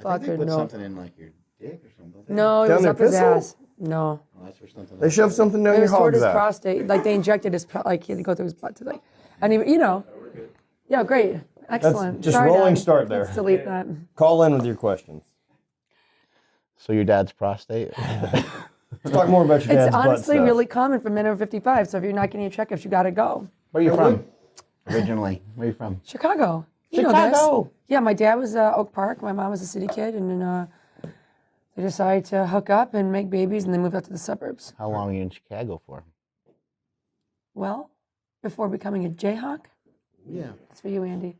Oh, I think they fucking put no. something in like your dick or something. No, it Down was their up his pistol? ass. No. Oh, that's for something. They shoved something down It your was toward hog's his ass. prostate. Like they injected his, like he had to go through his butt to like, and even, you know. Yeah, great. Excellent. Just Sorry, rolling Dad. start there. Let's delete that. Call in with your questions. So your dad's prostate? Let's talk more about your dad's It's honestly butt stuff. really common for men over 55. So if you're not getting your checkups, you got to go. Where are you from? Originally, where are you from? Chicago. You know Chicago. this. Yeah, my dad was Oak Park. My mom was a city kid, and then they decided to hook up and make babies, and they moved out to the suburbs. How long were you in Chicago for? Well, before becoming a Jayhawk. Yeah. That's for you, Andy.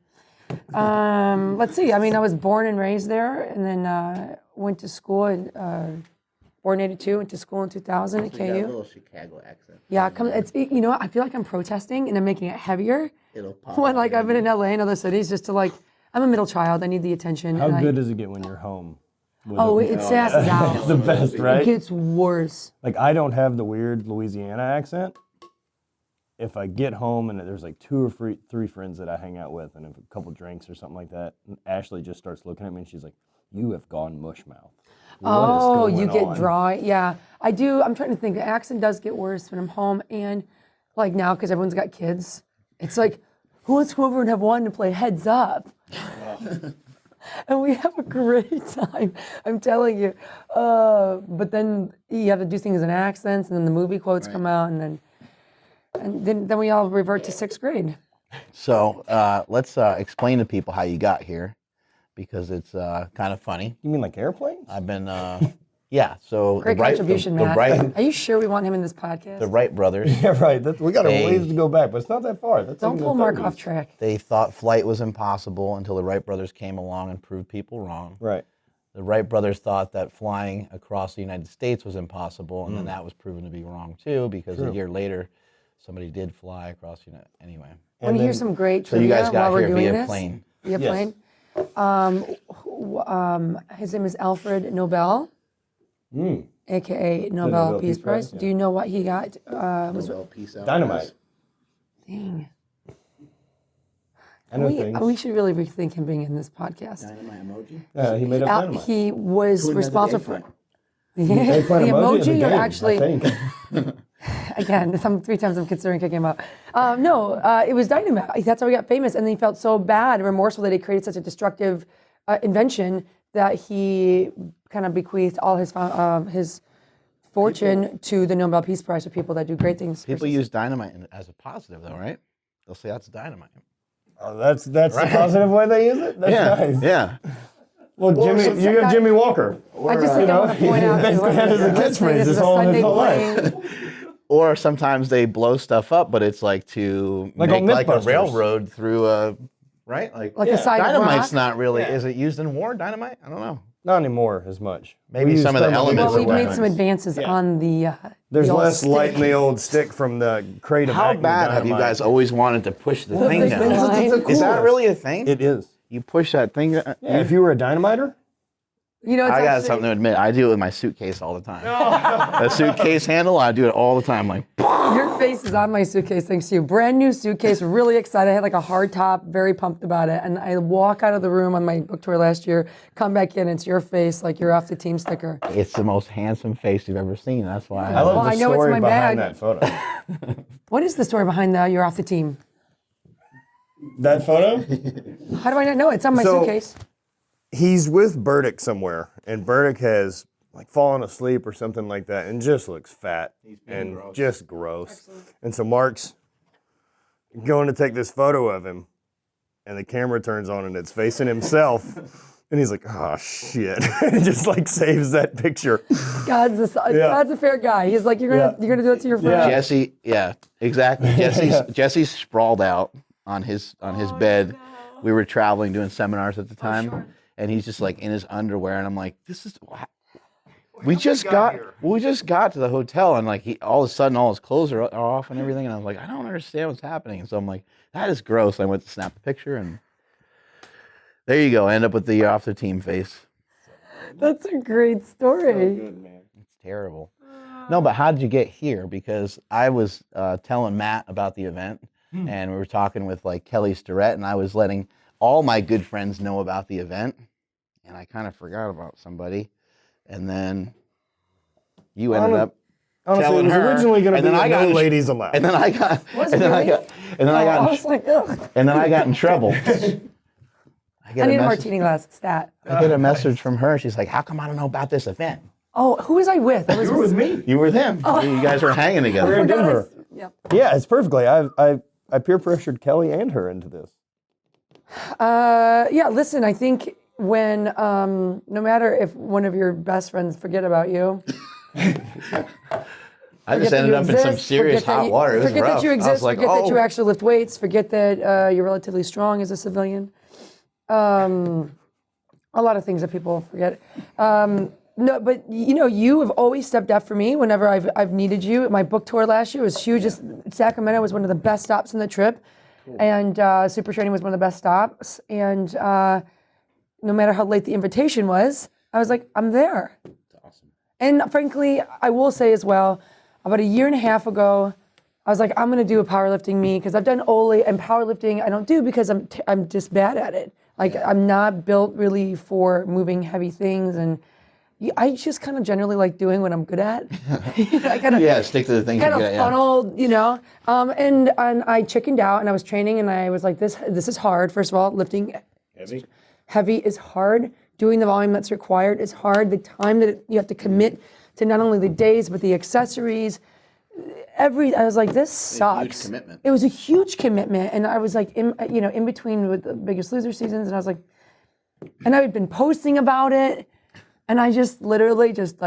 Let's see. I mean, I was born and raised there, and then went to school in born in '82, went to school in 2000 at So you got a KU. little Chicago accent. Yeah, you know what? I feel like I'm protesting and I'm making it heavier. It'll pop. When like I've been in LA and other cities, just to like, I'm a middle child. I need the attention. How and good does it get when you're home? Oh, it's asses out. It's the best, It right? gets worse. Like, I don't have the weird Louisiana accent. If I get home and there's like 2 or 3 friends that I hang out with and have a couple drinks or something like that, and Ashley just starts looking at me and she's like, "You have gone mush mouth." Oh, you get on? dry. Yeah, I do. I'm trying to think. The accent does get worse when I'm home, and like now because everyone's got kids, it's like, who wants to come over and have one to play heads up? And we have a great time. I'm telling you. But then you have to do things in accents, and then the movie quotes come out, and then we all revert to 6th grade. So let's explain to people how you got here, because it's kind of funny. You mean like airplanes? I've been, yeah. So Great contribution, Matt. Wright, Are you sure we want him in this podcast? the Wright brothers. Yeah, right. We got a They- ways to go back, but it's not that far. That's Don't in the pull Mark 30s. off track. They thought flight was impossible until the Wright brothers came along and proved people wrong. Right. The Wright brothers thought that flying across the United States was impossible, and then that was proven to be wrong too, because a year later, somebody did fly across the United. Anyway, Want to hear some great so you trivia guys got while we're here doing via this? plane. Via Yes. plane. His name is Alfred Nobel, aka Nobel Nobel Peace Peace Prize. Prize, Do you know what he got? Nobel Peace Out. Dynamite. Dang. I know things. We should really rethink him being in this podcast. Dynamite emoji. Yeah, he made up dynamite. He was responsible for the Eggplant emoji. in the You're game, actually I think. again. 3 times I'm considering kicking him out. No, it was dynamite. That's how he got famous, and then he felt so bad and remorseful that he created such a destructive invention that he kind of bequeathed all his fortune to the Nobel Peace Prize for people that do great things. People use dynamite as a positive, though, right? They'll say that's dynamite. Oh, that's the positive way they use it? That's nice. Yeah. Well, Jimmy, you got Jimmy Walker. I just think I want to point out basically had it as a catchphrase his whole life. Or sometimes they blow stuff up, but it's like to Like make on like a Mythbusters. railroad through a, right? Like a side of Dynamite's rock. not really, is it used in war, dynamite? I don't know. Not anymore as much. Maybe We use some of the thermal elements Well, of we've dynamite. made some advances on the. There's the old less light stick. in the old stick from the crate of How Acme bad have you dynamite. guys always wanted to push the thing big down? thing is it's the Is that coolest. really a thing? It is. You push that thing down? Yeah, if you were a dynamiter, You know, it's I got actually- something to admit. I do it with my suitcase all the time. The suitcase handle, I do it all the time. Like, Your face is on my suitcase, thanks to you. Brand new suitcase, really excited. I had like a hard top, very pumped about it. And I walk out of the room on my book tour last year, come back in, it's your face, like you're off the team sticker. it's the most handsome face you've ever seen. That's why. I love Well, the I know it's story my behind bag. that photo. What is the story behind the you're off the team? That photo? How do I not know? It's on my So- suitcase. He's with Burdick somewhere, and Burdick has like fallen asleep or something like that, and just looks fat and just gross. And so Mark's going to take this photo of him, and the camera turns on, and it's facing himself. And he's like, "Oh shit!" and just like saves that picture. God's a fair guy. He's like, you're gonna do it to your friend. Jesse, yeah, exactly. Jesse's sprawled out on his bed. We were traveling, doing seminars at the time, and he's just like in his underwear, and I'm like, "This is." We just got to the hotel, and like all of a sudden all his clothes are off and everything, and I was like, I don't understand what's happening. And so I'm like, that is gross. I went to snap the picture, and there you go. End up with the off the team face. That's a great story. It's terrible. No, but how did you get here? Because I was telling Matt about the event, and we were talking with like Kelly Starrett, and I was letting all my good friends know about the event. and I kind of forgot about somebody, and then you ended up Honestly, telling it was her, originally going to and be then I got no in- ladies allowed. and then I got, Was and it then I really? got, and then I got, I in- was like, ugh. and then I got in trouble. I need a martini glass. Stat. I get a message from her. She's like, "How come I don't know about this event?" Oh, who was I with? I was You were with me. You were them. You guys were hanging together. We're in Denver. Yeah. Yeah, it's perfectly. I peer pressured Kelly and her into this. Yeah, listen, I think when, no matter if one of your best friends forget about you. I just Forget that ended you up in some exist, serious forget that hot you- water. It was Forget rough. that you I was exist, like, forget that you oh. actually lift weights, forget that you're relatively strong as a civilian. A lot of things that people forget. No, but you have always stepped up for me whenever I've needed you. My book tour last year was huge. Sacramento was one of the best stops in the trip, and SuperTraining was one of the best stops. And no matter how late the invitation was, I was like, I'm there. That's awesome. And frankly, I will say as well, about a year and a half ago, I was like, I'm going to do a powerlifting meet because I've done Ole, and powerlifting I don't do because I'm just bad at it. Like I'm not built really for moving heavy things, and I just kind of generally like doing what I'm good at. I kind of Stick to the things kind you of get. funneled, and I chickened out, and I was training, and I was like, this is hard. First of all, lifting heavy is hard. Doing the volume that's required is hard. The time that you have to commit to not only the days but the accessories. I was like, this sucks. huge commitment. It was a huge commitment, and I was like, in between with the Biggest Loser seasons, and I was like, and I had been posting about it, and I just literally just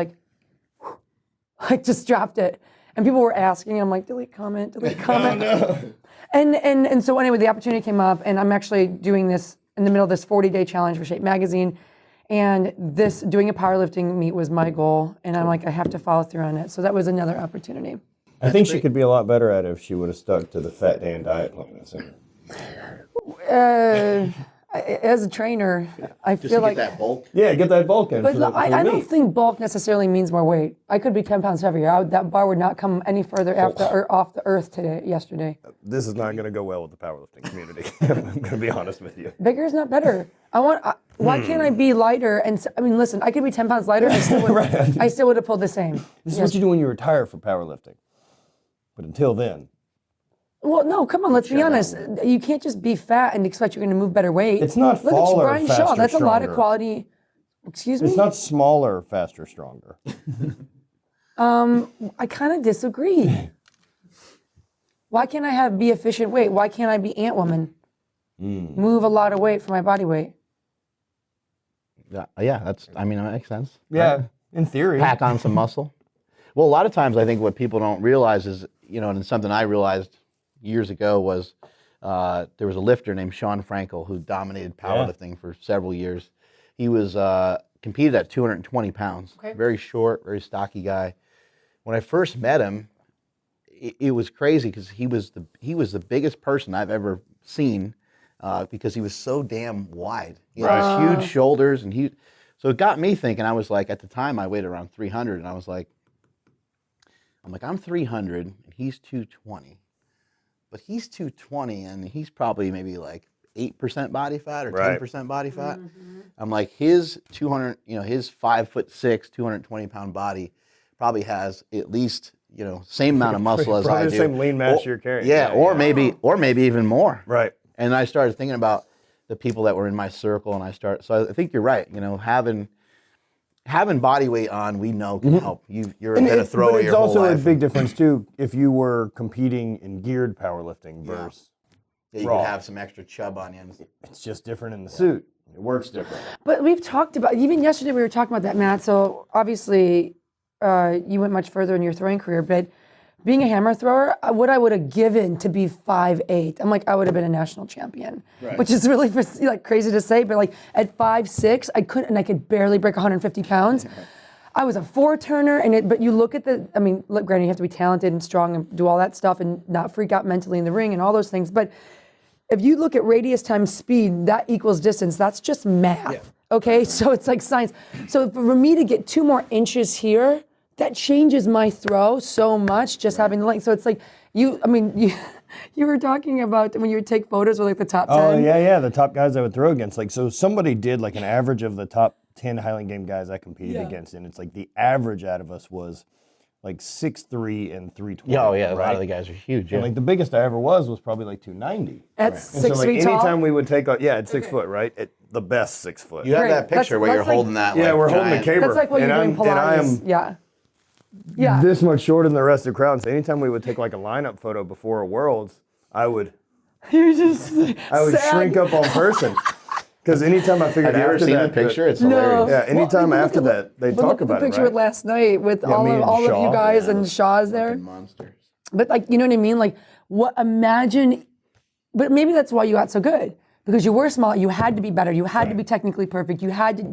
just dropped it, and people were asking, and I'm like, delete comment. And so anyway, the opportunity came up, and I'm actually doing this in the middle of this 40-day challenge for Shape Magazine, and doing a powerlifting meet was my goal, and I'm like, I have to follow through on it. So that was another opportunity. I think she could be a lot better at it if she would have stuck to the fat Dan diet plan. As a trainer, I Just feel to like, get that bulk. Yeah, get that bulk in. but for the, I don't think bulk necessarily means more weight. I could be 10 pounds heavier. That bar would not come any further off the earth yesterday. This is not going to go well with the powerlifting community. I'm going to be honest with you. Bigger is not better. Why can't I be lighter? Listen, I could be 10 pounds lighter. I still would have pulled the same. This is what you do when you retire from powerlifting. But until then, Well, no, come on, let's be honest. You can't just be fat and expect you're going to move better weight. it's not Look at faller, Brian faster, Shaw. That's a lot of stronger. quality. Excuse me? It's not smaller, faster, stronger. I kind of disagree. Why can't I be efficient weight? Why can't I be Ant Woman? Move a lot of weight for my body weight. Yeah, that makes sense. Yeah, in theory. Pack on some muscle. Well, a lot of times I think what people don't realize is, and something I realized years ago was there was a lifter named Sean Frankel who dominated powerlifting for several years. He was competed at 220 pounds, very short, very stocky guy. When I first met him, it was crazy because he was the biggest person I've ever seen because he was so damn wide. He had these huge shoulders, and so it got me thinking. I was like, at the time I weighed around 300, and I was like, I'm 300 and he's 220, but he's 220 and he's probably maybe like 8% body fat or 10% body fat. Mm-hmm. I'm like, his 200, his 5'6", 220 pound body probably has at least, same amount of muscle as I Probably do. the same lean mass you're carrying. Yeah, or maybe even more. Right. And I started thinking about the people that were in my circle, and so I think you're right. Having body weight on, we know can help. You're going to throw but it your whole life. it's also a big difference too if you were competing in geared powerlifting versus Yeah, you raw. could have some extra chub on you. It's just different in the suit. It works different. But we've talked about, even yesterday we were talking about that, Matt. So obviously you went much further in your throwing career, but being a hammer thrower, what I would have given to be 5'8", I'm like, I would have been a national champion, which is really crazy to say, but at 5'6", I couldn't, and I could barely break 150 pounds. I was a 4-turner, but you look at granted you have to be talented and strong and do all that stuff and not freak out mentally in the ring and all those things, but if you look at radius times speed, that equals distance. That's just math. Yeah. Okay, so it's like science. So for me to get 2 more inches here, that changes my throw so much. Just having the length. So it's like You were talking about when you would take photos with like the top 10. Oh yeah, the top guys I would throw against. Like, so somebody did like an average of the top 10 Highland Game guys I competed against, and it's like the average out of us was like 6'3" and 320. Yeah, a lot right? of the guys are huge. And like the biggest I ever was probably like 290. At And 6 so like feet tall. anytime we would take at 6 foot, right? At the best 6 foot. You have Right. that picture where you're That's like- holding that. Yeah, like, we're holding the giant- caber. That's like what you're doing and I Pilates. am Yeah. this much shorter than the rest of the crowd. And so anytime we would take like a lineup photo before a Worlds, I would You're just sad. shrink up on person. Because anytime I figured Have you ever after seen that, the picture? It's No. hilarious. Yeah, anytime Well, after look that, they but talk look about at the it, picture right? with last night with me and all of you Shaw. guys and Shaw's there. Fucking monsters. But like, you know what I mean? Like, imagine, but maybe that's why you got so good. Because you were small, you had to be better, you had to be technically perfect, you had to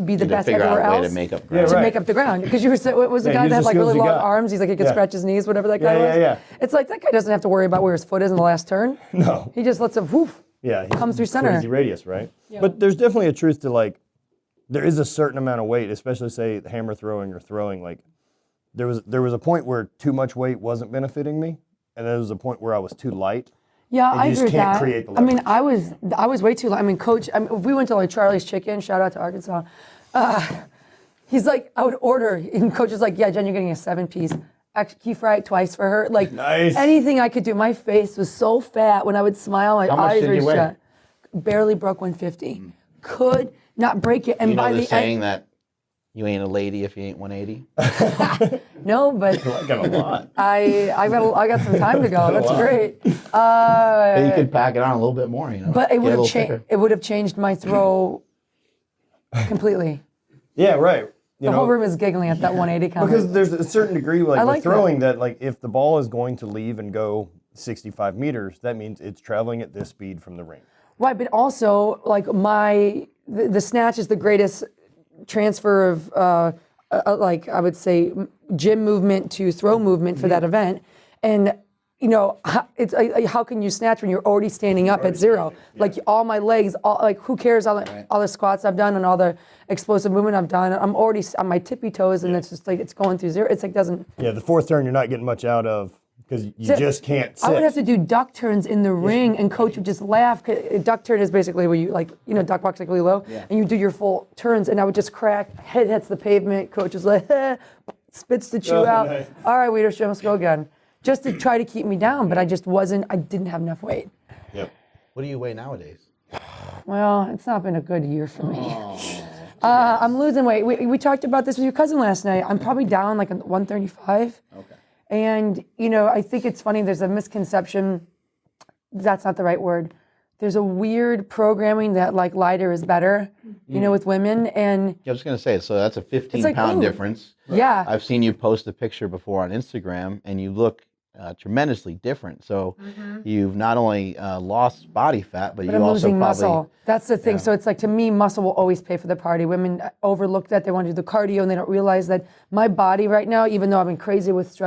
be the To best figure out everywhere a way else. to make up Yeah, ground. To right. make up the ground. Because you were so, it was the Yeah, guy use that had the like really skills you long got. arms. He's like, he could Yeah. scratch his knees, whatever that guy was. Yeah. It's like, that guy doesn't have to worry about where his foot is in the last turn. No. He just lets it whoof. Yeah, he's Comes through center. Crazy radius, right? But there's definitely a truth to like, there is a certain amount of weight, especially say hammer throwing or throwing. Like, there was a point where too much weight wasn't benefiting me, and there was a point where I was too light. Yeah, And I you agree just with can't that. create the I mean, I was way too light. I mean, Coach, if we went to like Charlie's Chicken, shout out to Arkansas. He's like, I would order, and Coach is like, yeah, Jen, you're getting a 7-piece. Actually, can you fry it twice for her? Like, Nice. anything I could do. My face was so fat when I would smile, my How much eyes did were you weigh? shut. Barely broke 150. Could not break it. And You know by the the saying end, that you ain't a lady if you ain't 180? no, but I got a lot. I got some time to go. That's Wow. great. But you could pack it on a little bit more, you know? But it Get would a have little changed. thicker. It would have changed my throw completely. Yeah, right. You The know, whole room is giggling at that 180 comment. because there's a certain degree like, like with throwing that like if the ball is going to leave and go 65 meters, that means it's traveling at this speed from the ring. Right, but also like the snatch is the greatest transfer of like I would say gym movement to throw movement for that event, and you know it's how can you snatch when you're already standing up at zero? Like all my legs, like who cares all the squats I've done and all the explosive movement I've done? I'm already on my tippy toes, and it's just like it's going through zero. It's like doesn't. Yeah, the fourth turn you're not getting much out of because you Sit. just can't sit. I would have to do duck turns in the ring, and coach would just laugh. 'Cause a duck turn is basically where you duck walks like really low, and you do your full turns, and I would just crack, head hits the pavement. Coach is like, spits the chew Oh, out. nice. All right, Widerstrom, let's go again. Just to try to keep me down, but I didn't have enough weight. Yep. What do you weigh nowadays? Well, it's not been a good year for me. I'm losing weight. We talked about this with your cousin last night. I'm probably down like 135. Okay. And, I think it's funny, there's a misconception, that's not the right word. There's a weird programming that like lighter is better, with women. And Yeah, I was going to say, so that's a 15-pound like, ooh. difference. yeah, I've seen you post a picture before on Instagram, and you look tremendously different. So you've not only lost body fat, but you I'm also losing probably... muscle. That's the thing. So it's like, to me, muscle will always pay for the party. Women overlook that. They want to do the cardio, and they don't realize that my body right now, even though I've been crazy with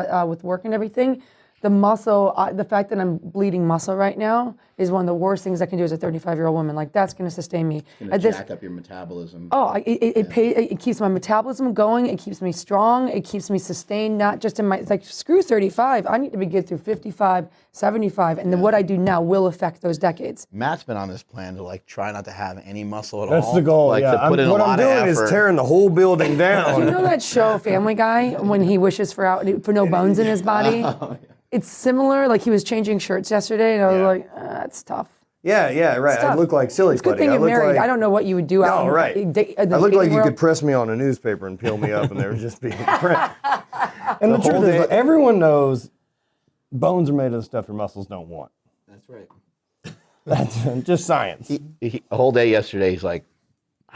work and everything, the muscle, the fact that I'm bleeding muscle right now is one of the worst things I can do as a 35-year-old woman. Like, that's going to sustain me. It's going to jack up your metabolism. It keeps my metabolism going. It keeps me strong. It keeps me sustained, not just in my, it's like, screw 35. I need to be good through 55, 75. And then what I do now will affect those decades. Matt's been on this plan to like try not to have any muscle at all. That's the goal. Like yeah. to put in what a I'm lot doing of is effort. tearing the whole building down. You know that show Family Guy when he wishes for no bones in his body? It's similar. Like, he was changing shirts yesterday, and I was Yeah. like, that's tough. Yeah, right. I tough. look like silly It's a good putty. thing I you're look married. like- I don't know what you would do out No, right. in I look like you world. could press me on a newspaper and peel me up, and there would just be print. And the truth is, everyone knows bones are made of the stuff your muscles don't want. That's right. That's just science. A whole day yesterday, he's like,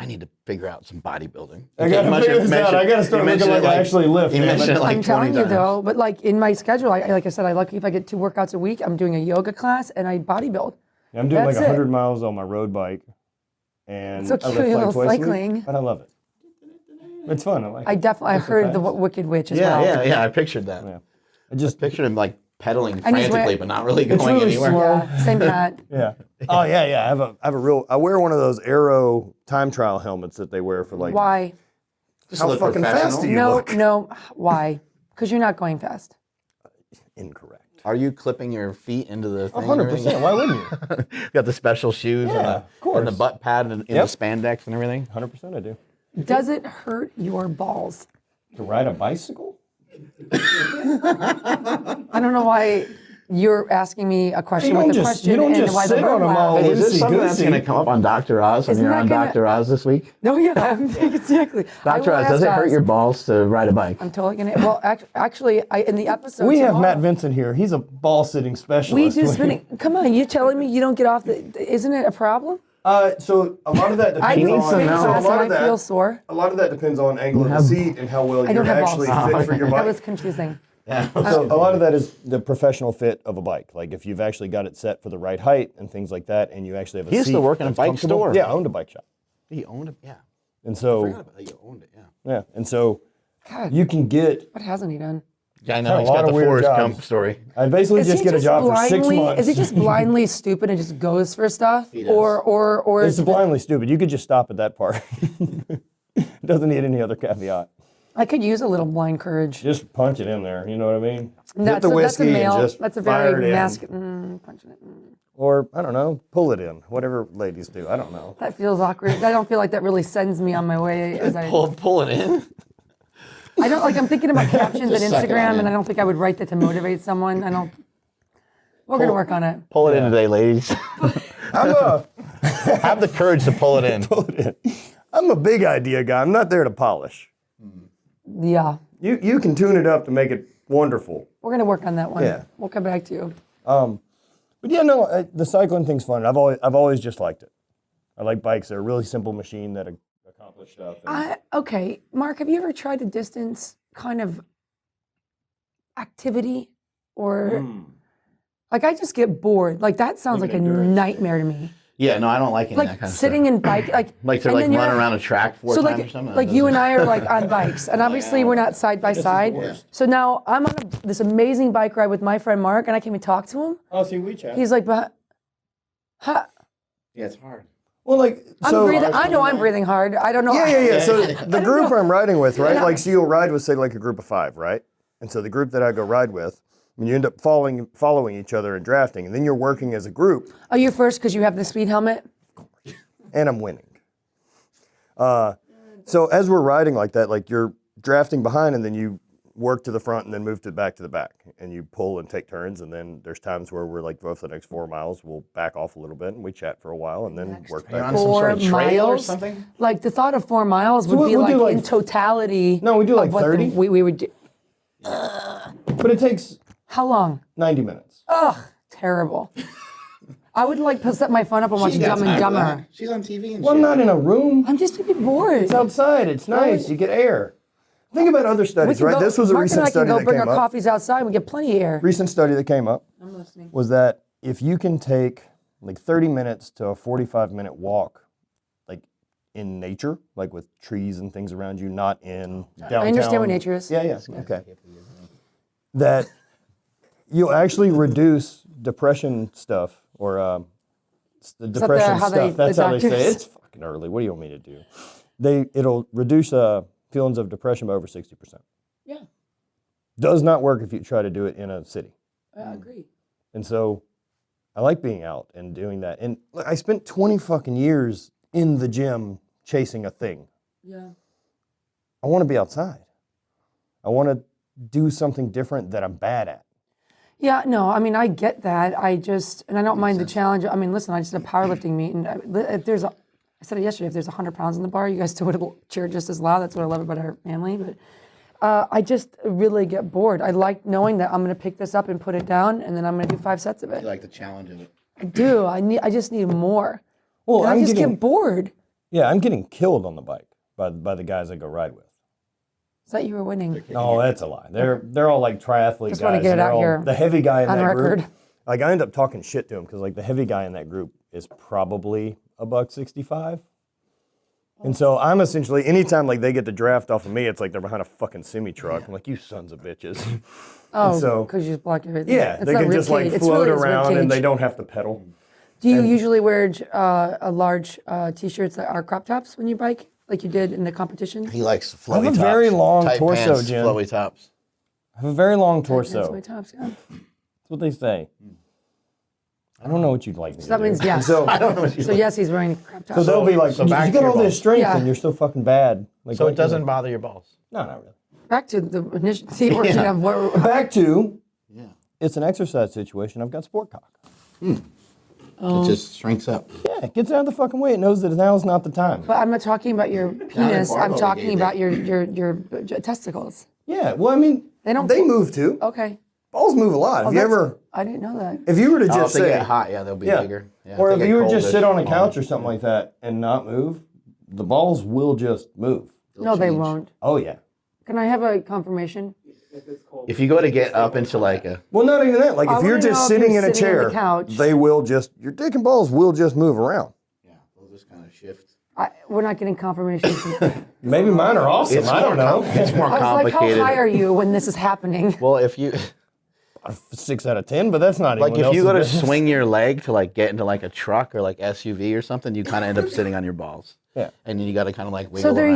I need to figure out some bodybuilding. I gotta figure this out. I gotta start looking like I actually lift. He man. mentioned it like I'm 20 telling you times. though, but like in my schedule, like I said, I lucky if I get 2 workouts a week. I'm doing a yoga class and I bodybuild. I'm doing like That's it. 100 miles on my road bike, and So I cute, lift little like twice a week, cycling. but I love it. It's fun. I like it. I heard the Wicked Witch as well. Yeah, I pictured that. Yeah. I just Pictured him like pedaling And he's frantically, wearing- but not really It's going really anywhere. slow. Yeah, same hat. yeah. Oh yeah. I have a real. I wear one of those Aero time trial helmets that they wear for like. Why? Just How look fucking fast professional. do you No, look? no. Why? Because you're not going fast. Incorrect. Are you clipping your feet into the thing? and 100%. everything? Why wouldn't you? Got the special shoes Yeah, and, of course. and the butt pad and the Yep. spandex and everything. 100% I do. Does it hurt your balls? To ride a bicycle? I don't know why you're asking me a question with a question you don't and just why the sit on them all laugh. Is this something that's loosey-goosey. going to come up on Dr. Oz when Isn't you're that on gonna- Dr. Oz this week? No, yeah, exactly. I Dr. will Oz, does ask it hurt Oz. your balls to ride a bike? I'm totally gonna. Well, actually, in the episode We have tomorrow, Matt Vincent here. He's a ball sitting specialist. We do spinning. Come on, you telling me you don't get off the? Isn't it a problem? So a lot of that I depends do on. spin So a class lot and of I feel that. sore. A lot of that depends on angle of the seat and how well I you're don't have actually balls. fit for your That was bike. confusing. So a lot of that is the professional fit of a bike. Like if you've actually got it set for the right height and things like that, and you actually have a He used seat to work in a that's bike comfortable. store. Yeah, I owned a bike shop, He owned it, yeah. and I so forgot about that. You owned it, yeah. yeah, and so God, you can get. what hasn't he done? Yeah, I Had know. a He's lot got of the weird Forrest jobs. Gump story. I basically Is just he get a job for 6 blindly? months. Is he just blindly stupid and just goes for stuff, does. or It's blindly stupid. You could just stop at that part. It doesn't need any other caveat. I could use a little blind courage. Just punch it in there. You know what I mean? Hit That's the a whiskey male. and just That's a fire very it in. masculine. Punching it. Or I don't know, pull it in. Whatever ladies do. I don't know. That feels awkward. I don't feel like that really sends me on my way. As I Pull it in. I don't like. I'm thinking about captions at Just suck it on Instagram, in. and I don't think I would write that to motivate someone. I don't. We're gonna work on it. Pull it in today, ladies. I'm Have the courage to pull it in. I'm a big idea guy. I'm not there to polish. Yeah, You can tune it up to make it wonderful. we're gonna work on that one. Yeah. We'll come back to you. But yeah, no, the cycling thing's fun. I've always just liked it. I like bikes. They're a really simple machine that accomplish stuff. And Okay, Mark, have you ever tried a distance kind of activity, or like I just get bored. Like that sounds like a nightmare to me. Yeah, no, I don't like any of that Like kind of sitting stuff. in bike, Like to and like then you're- run around a track four So times like, or something. like you and I are like on bikes, and obviously we're not side by side. So now I'm on this amazing bike ride with my friend Mark, and I can't even talk to him. oh, see, we chat. He's like, but, huh? Yeah, it's hard. Well, like I'm so. breathing. I know I'm breathing hard. I don't know. Yeah. So the group know. I'm riding with, right? Yeah. Like, so you'll ride with, say, like a group of 5, right? And so the group that I go ride with, I mean, you end up following each other and drafting, and then you're working as a group, Oh, you're first because you have the speed helmet. and I'm winning. So as we're riding like that, like you're drafting behind, and then you work to the front, and then move back to the back, and you pull and take turns. And then there's times where we're like, well, for the next 4 miles, we'll back off a little bit, and we chat for a while, and then work You're back. on some sort of 4 trail or miles? something? Like the thought of 4 miles would we'll be do like, like- in totality. No, we do like of what 30. we would do. But it takes How long? 90 minutes. Ugh, terrible. I would like to set my phone up and watch Dumb and Dumber. She's on TV and Well, I'm shit. not in a room. I'm just getting bored. It's outside. It's nice. You get air. Think about other We studies, can right? go- This was a Mark recent and I study can go that bring our came up. coffees outside and we get plenty of air. Recent study that came up I'm listening. was that if you can take like 30 minutes to a 45-minute walk, like in nature, like with trees and things around you, not in downtown. I understand what nature is. Yeah. Okay. That you'll actually reduce depression stuff or the depression how they- stuff. That's the how they say it. doctors- It's fucking early. What do you want me to do? It'll reduce feelings of depression by over 60%. Yeah, Does not work if you try to do it in a city. I agree. And so I like being out and doing that. And look, I spent 20 fucking years in the gym chasing a thing. Yeah. I want to be outside. I want to do something different that I'm bad at. Yeah, no, I mean, I get that. And I don't mind the challenge. I mean, listen, I just did a powerlifting meet, and I said it yesterday, if there's 100 pounds in the bar, you guys still would cheer just as loud. That's what I love about our family. But I just really get bored. I like knowing that I'm going to pick this up and put it down, and then I'm going to do 5 sets of it. You like the challenge of it. I do. I just need more. Well, And I just get bored. Yeah, I'm getting killed on the bike by the guys I go ride with. Is that you were winning? No, that's a lie. They're all like triathlete Just guys. wanna get it and they're out all- here The heavy guy in on that record. group. Like I end up talking shit to him because like the heavy guy in that group is probably $165. And so I'm essentially, anytime like they get the draft off of me, it's like they're behind a fucking semi truck. I'm like, you sons of bitches. Oh, so- because you just block everything. Yeah, It's they not can rib just like cage. It's float really his rib around and they cage. don't have to pedal. Do you usually wear a large t-shirts that are crop tops when you bike, like you did in the competition? He likes flowy I have a tops. very long tight torso, pants, Jim. flowy tops. I have a very long That's my torso. tops, yeah. That's what they say. I don't know what you'd like me So to that do. means yes. So, I don't know what you So yes, he's wearing a crop top. So they'll be like, so you back got to your all this balls. strength Yeah. and you're so fucking bad. Like, So what it doesn't you- bother your balls. No, not really. Back to the initial origin of what Back to, Yeah. it's an exercise situation. I've got sport cock. It just shrinks up. Yeah, it gets out of the fucking way. It knows that now is not the time. But I'm not talking about your penis. I'm barbell talking gave about your testicles. Yeah, well, I mean, they move too. Okay. Balls move a lot. Have you That's- ever, I didn't know that. if you were to Oh, if just they say, get hot, yeah, they'll be Yeah. bigger. Yeah, or they if get you were cold, just they're sit on a smaller. couch or something like that and not move, the balls will just move. No, they change. won't. Oh, yeah. Can I have a confirmation? If you go to get up into like a, well, not even that. Like I if you're wanna know just if sitting you're in a sitting on the chair, couch. they will just, your dick and balls will just move around. yeah, they'll just kind of shift. We're not getting confirmation. Maybe mine are awesome. I don't know. It's more I was like, how complicated. high are you when this is happening? Well, if you 6 out of 10, but that's not like, anyone if you else's go to business. swing your leg to like get into like a truck or like SUV or something, you kind of end up sitting on your balls. Yeah. And you got to kind of like wiggle So around. they're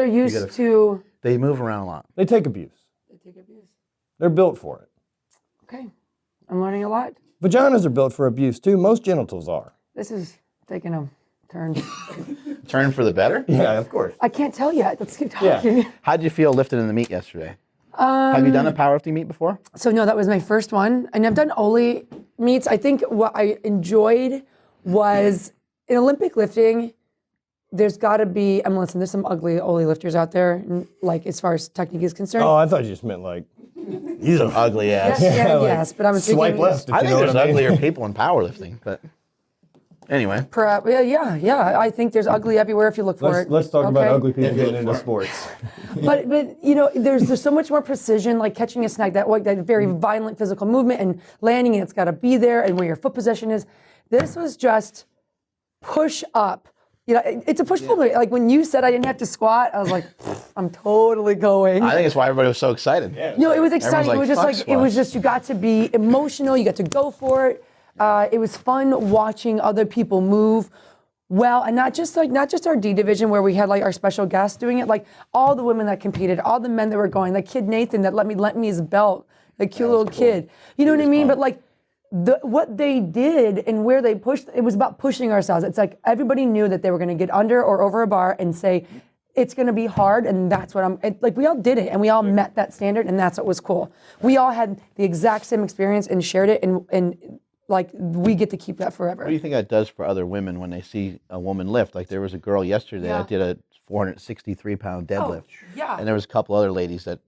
and you used gotta- to. They move around a lot. They take abuse. They're built for it. Okay, I'm learning a lot. Vaginas are built for abuse too. Most genitals are. This is taking a turn. Turn for the better. Yeah, of course. I can't tell yet. Let's keep Yeah. talking. How'd you feel lifting in the meet yesterday? Have you done a powerlifting meet before? So no, that was my first one, and I've done Oli meets. I think what I enjoyed was in Olympic lifting. There's got to be. I'm listening. There's some ugly Oli lifters out there, like as far as technique is concerned. Oh, I thought you just meant like, These are ugly ass. yes, like, yes, but I'm swipe thinking. left if I you think know there's what I mean. uglier people in powerlifting, but anyway. Yeah. I think there's ugly everywhere if you look for it. Let's talk about Okay? ugly people getting into sports. But you know, there's so much more precision, like catching a snag, that very violent physical movement and landing, and it's got to be there, and where your foot position is. This was just push up. You know, it's a push pull. Like when you said I didn't have to squat, I was like, I'm totally going. I think it's why everybody was so excited. No, it was exciting. Everyone's It was just "Fuck like, it was squats." just, you got to be emotional. You got to go for it. It was fun watching other people move well, and not just our D division where we had like our special guests doing it. Like all the women that competed, all the men that were going. That kid Nathan that lent me his belt, the cute little kid. You know what I mean? But like what they did and where they pushed, it was about pushing ourselves. It's like everybody knew that they were going to get under or over a bar and say, it's going to be hard, and that's what like we all did it, and we all met that standard, and that's what was cool. We all had the exact same experience and shared it, and like we get to keep that forever. What do you think that does for other women when they see a woman lift? Like there was a girl yesterday that did a 463-pound deadlift. yeah. And there was a couple other ladies that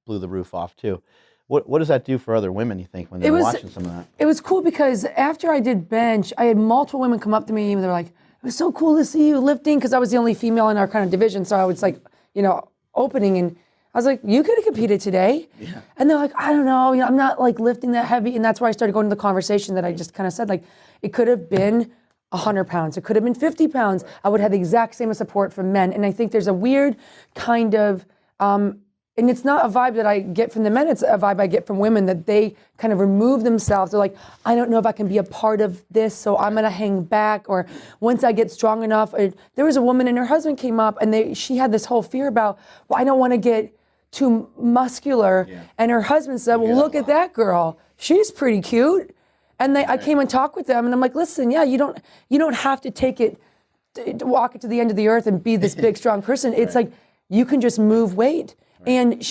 blew the roof off too. What does that do for other women, you think, when they're watching some of that? It was cool because after I did bench, I had multiple women come up to me and they're like, it was so cool to see you lifting, because I was the only female in our kind of division. So I was like, opening, and I was like, you could have competed today. Yeah. And they're like, I don't know, I'm not like lifting that heavy. And that's where I started going to the conversation that I just kind of said, like, it could have been 100 pounds. It could have been 50 pounds. I would have the exact same support from men. And I think there's a weird kind of, and it's not a vibe that I get from the men, it's a vibe I get from women, that they kind of remove themselves. They're like, I don't know if I can be a part of this, so I'm gonna hang back, or once I get strong enough. There was a woman and her husband came up, and she had this whole fear about, well, I don't wanna get too muscular. Yeah. And her husband said, well, look at that girl. She's pretty cute. And I came and talked with them, and I'm like, listen, yeah, you don't have to take it, to walk it to the end of the earth and be this big, strong person. It's like, you can just move weight. And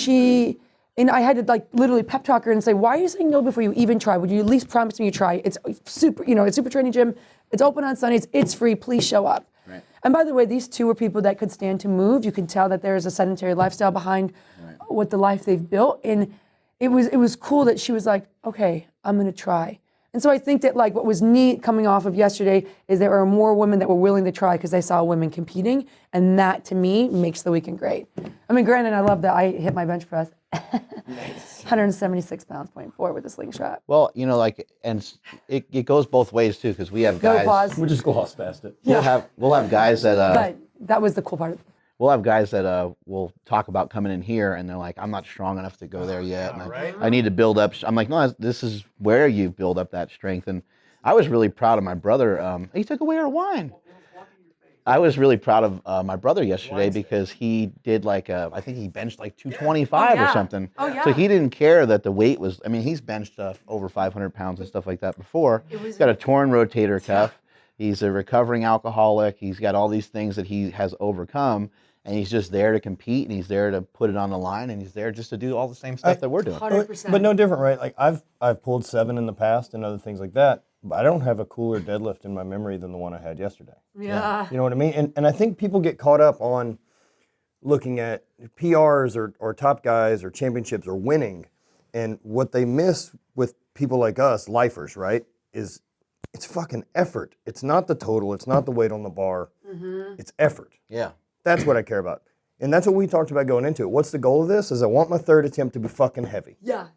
I had to like literally pep talk her and say, why are you saying no before you even try? Would you at least promise me you try? It's it's SuperTraining gym. It's open on Sundays. It's free. Please show up. Right. And by the way, these two were people that could stand to move. You can tell that there is a sedentary lifestyle behind what the life they've built. And it was cool that she was like, okay, I'm gonna try. And so I think that like what was neat coming off of yesterday is there were more women that were willing to try because they saw women competing, and that to me makes the weekend great. I mean, granted, I love that I hit my bench press, 176 pounds, 0.4 with a slingshot. Well, and it goes both ways too, because we have No guys. pause. We just glossed past it. We'll have guys that But that was the cool part. we'll have guys that will talk about coming in here, and they're like, I'm not strong enough to go there yet. And I need to build up. I'm like, no, this is where you build up that strength. And I was really proud of my brother. He took away our wine. I was really proud of my brother yesterday because he did I think he benched like 225 or something. Oh, yeah. So he didn't care that the weight was, I mean, he's benched over 500 pounds and stuff like that before. He's got a torn rotator cuff. He's a recovering alcoholic. He's got all these things that he has overcome. And he's just there to compete, and he's there to put it on the line, and he's there just to do all the same stuff that we're doing. 100%. But no different, right? Like I've pulled 7 in the past and other things like that, but I don't have a cooler deadlift in my memory than the one I had yesterday. Yeah. You know what I mean? And I think people get caught up on looking at PRs or top guys or championships or winning, and what they miss with people like us, lifers, right, is it's fucking effort. It's not the total. It's not the weight on the bar. It's effort. Yeah. That's what I care about. And that's what we talked about going into it. What's the goal of this? Is I want my third attempt to be fucking heavy. Yeah.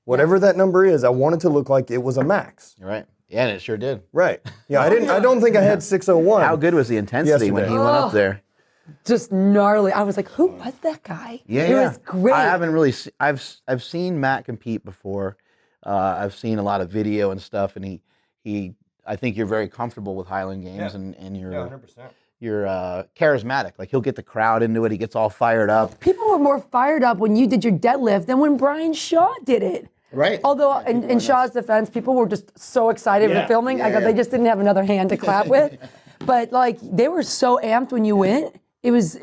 Whatever that number is, I want it to look like it was a max. Right. Yeah, and it sure did. Right. Yeah, I don't think I had 601. How good was the intensity when he went up there? Just gnarly. I was like, who was that guy? Yeah, It was great. I haven't really. I've seen Matt compete before. I've seen a lot of video and stuff, and he. I think you're very comfortable with Highland Games, and you're 100%. you're charismatic. Like he'll get the crowd into it. He gets all fired up. People were more fired up when you did your deadlift than when Brian Shaw did it. Right. Although, in Shaw's defense, people were just so excited for filming. I go, they just didn't have another hand to clap with. But like, they were so amped when you went. It was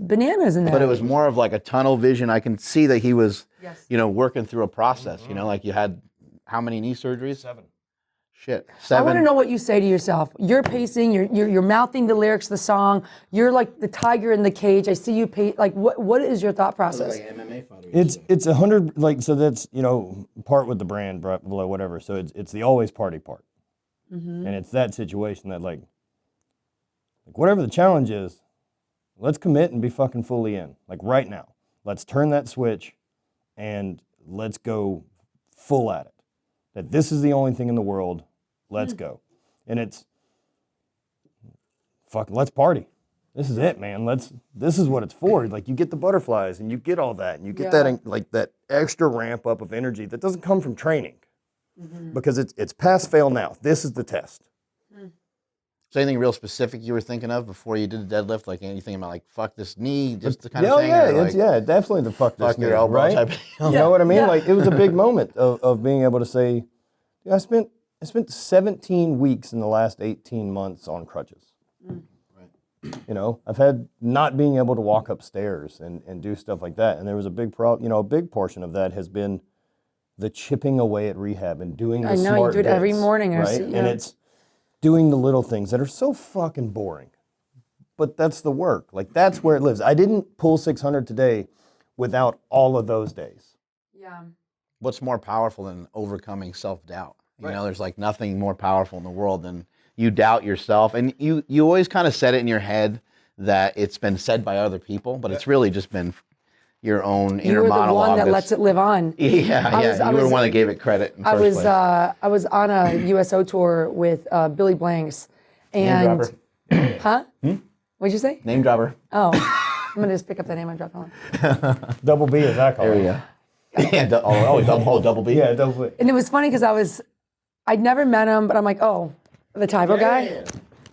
bananas in there. But it was more of like a tunnel vision. I can see that he was, Yes. working through a process. Like you had how many knee surgeries? 7. Shit, I 7. want to know what you say to yourself. You're pacing. You're mouthing the lyrics of the song. You're like the tiger in the cage. I see you like what is your thought process? MMA fighter. It's 100, like, so that's, part with the brand, whatever. So it's the always party part. And it's that situation that like whatever the challenge is, let's commit and be fucking fully in. Like right now, let's turn that switch and let's go full at it. That this is the only thing in the world. Let's go. And it's let's party. This is it, man. This is what it's for. Like you get the butterflies and you get all that and you get that like that extra ramp up of energy that doesn't come from training. Because it's pass fail now. This is the test. So anything real specific you were thinking of before you did the deadlift? Like anything about like fuck this knee, just the kind of thing? Yeah, definitely the fuck this Fuck your knee, elbow right? type of You know what I mean? Like it was a big moment of being able to say, I spent 17 weeks in the last 18 months on crutches. I've had not being able to walk upstairs and do stuff like that. And there was a big a big portion of that has been the chipping away at rehab and doing the I know smart you do it every bits, morning. right? And it's doing the little things that are so fucking boring. But that's the work. Like that's where it lives. I didn't pull 600 today without all of those days. Yeah. What's more powerful than overcoming self-doubt? There's like nothing more powerful in the world than you doubt yourself. And you always kind of said it in your head that it's been said by other people, but it's really just been your own inner monologue. You were the one that lets it live on. Yeah. You were the one that gave it credit in first place. I was on a USO tour with Billy Blanks. And, Name dropper. Huh? What'd you say? Name dropper. Oh, I'm going to just pick up that name and drop it on. Double B is that called? There we go. Yeah, double B. Yeah, double B. And it was funny because I'd never met him, but I'm like, oh, the typo guy?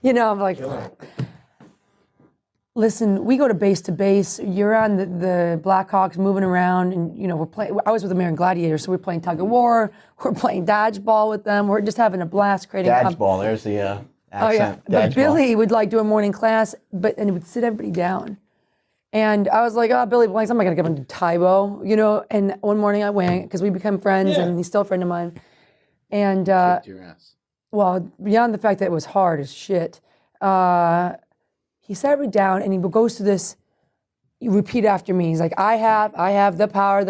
I'm like, listen, we go to base. You're on the Blackhawks moving around, and we're playing. I was with American Gladiators, so we're playing tug of war. We're playing dodgeball with them. We're just having a blast creating. Dodgeball. There's the accent. But Dodgeball. Billy would like do a morning class, and he would sit everybody down. And I was like, oh, Billy Blanks, I'm not gonna give him Tybo, And one morning I went because we become friends, and he's still a friend of mine. And Kicked your ass. well, beyond the fact that it was hard as shit, he sat me down and he goes through this. You repeat after me. He's like, I have the power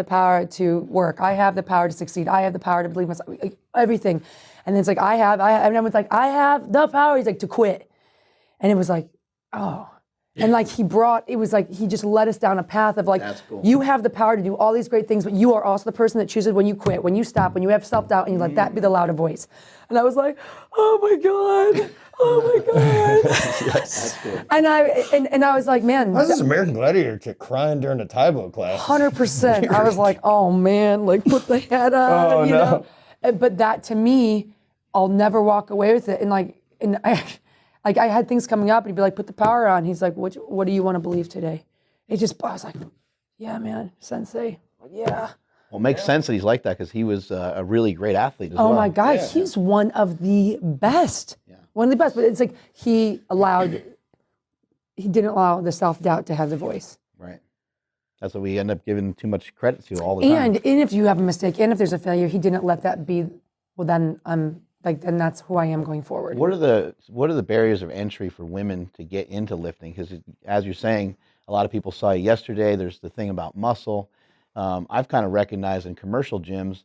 to work. I have the power to succeed. I have the power to believe myself. Like, everything. And then it's like, I have, and everyone's like, I have the power. He's like, to quit. And it was like, oh. And like he just led us down a path of like, That's cool. You have the power to do all these great things, but you are also the person that chooses when you quit, when you stop, when you have self-doubt, and you let that be the louder voice. And I was like, oh my God. That's cool. And I was like, man. How's this American Gladiator chick crying during the Tybo class? 100%. I was like, oh man, like put the head on, know. But that to me, I'll never walk away with it. And Like I had things coming up, and he'd be like, "Put the power on." He's like, "What do you want to believe today?" I was like, "Yeah, man, sensei." Like, yeah. Well, it makes sense that he's like that because he was a really great athlete as well. Oh my God, he's one of the best. Yeah. One of the best. But it's like he didn't allow the self-doubt to have the voice. Right. That's what we end up giving too much credit to all the time. And if you have a mistake, and if there's a failure, he didn't let that be. Well, then then that's who I am going forward. What are the barriers of entry for women to get into lifting? Because as you're saying, a lot of people saw you yesterday. There's the thing about muscle. I've kind of recognized in commercial gyms,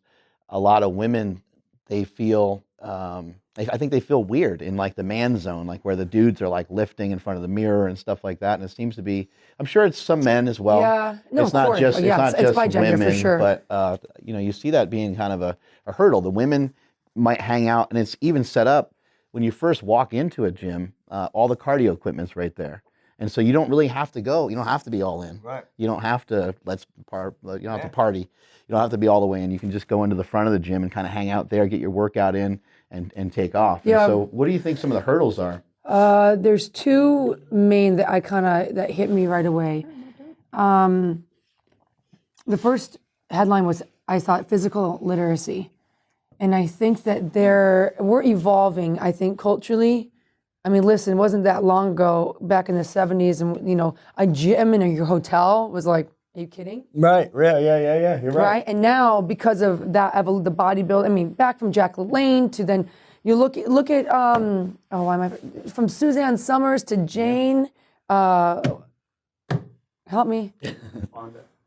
a lot of women, they feel, I think they feel weird in like the man zone, like where the dudes are like lifting in front of the mirror and stuff like that. And it seems to be, I'm sure it's some men as well. Yeah, no, it's not just, it's by gender women, for sure. But you see that being kind of a hurdle. The women might hang out, and it's even set up when you first walk into a gym, all the cardio equipment's right there. And so you don't really have to go. You don't have to be all in. Right. You don't have to you don't have to party. You don't have to be all the way in. You can just go into the front of the gym and kind of hang out there, get your workout in, and take off. Yeah. And so what do you think some of the hurdles are? There's two main that hit me right away. The first headline was, I thought, physical literacy. And I think that we're evolving, I think, culturally. I mean, listen, it wasn't that long ago, back in the 70s, and, a gym in your hotel was like, are you kidding? Right, yeah, you're right. Right, and now, because of that, the bodybuilding, I mean, back from Jack LaLanne to then, you look at, from Suzanne Summers to Jane, help me.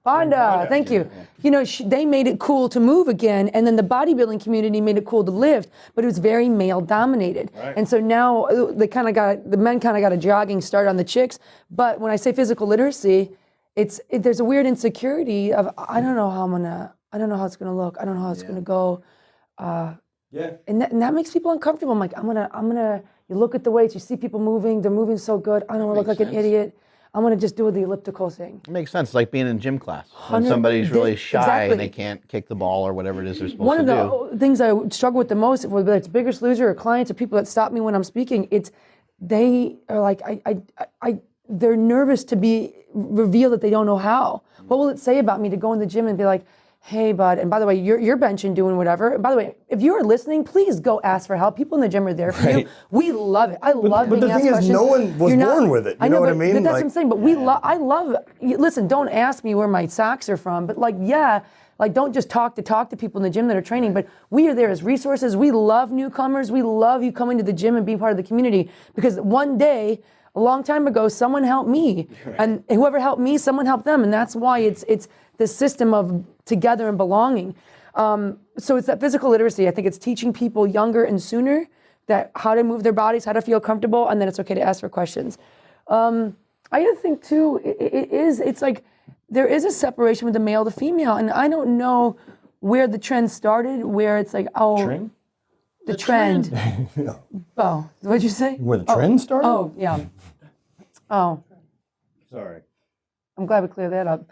Fonda, thank you. They made it cool to move again, and then the bodybuilding community made it cool to lift, but it was very male dominated. Right. And so now the men kind of got a jogging start on the chicks. But when I say physical literacy, there's a weird insecurity of I don't know how it's gonna look, I don't know how it's gonna go. And that makes people uncomfortable. I'm like, I'm gonna. You look at the weights, you see people moving, they're moving so good. I don't want to look like an idiot. I'm going to just do the elliptical thing. It makes sense. It's like being in gym class. When somebody's really shy and they can't kick the ball or whatever it is they're supposed to do. One of the things I struggle with the most, whether it's Biggest Loser or clients or people that stop me when I'm speaking, they are like, they're nervous to reveal that they don't know how. What will it say about me to go in the gym and be like, hey, bud, and by the way, you're benching, doing whatever. And by the way, if you are listening, please go ask for help. People in the gym are there for you. We love it. I love being asked questions. But the thing is, no one was born with it. You know what I mean? But that's what I'm saying. But I love, listen, don't ask me where my socks are from. But don't just talk to people in the gym that are training. But we are there as resources. We love newcomers. We love you coming to the gym and being part of the community. Because one day, a long time ago, someone helped me. Right. And whoever helped me, someone helped them. And that's why it's the system of together and belonging. So it's that physical literacy. I think it's teaching people younger and sooner that how to move their bodies, how to feel comfortable, and then it's okay to ask for questions. I think too, it's like there is a separation with the male to female, and I don't know where the trend started, where it's like, Trend? The trend. Oh, what'd you say? Where the trend started? Oh, yeah. Oh. Sorry. I'm glad we cleared that up.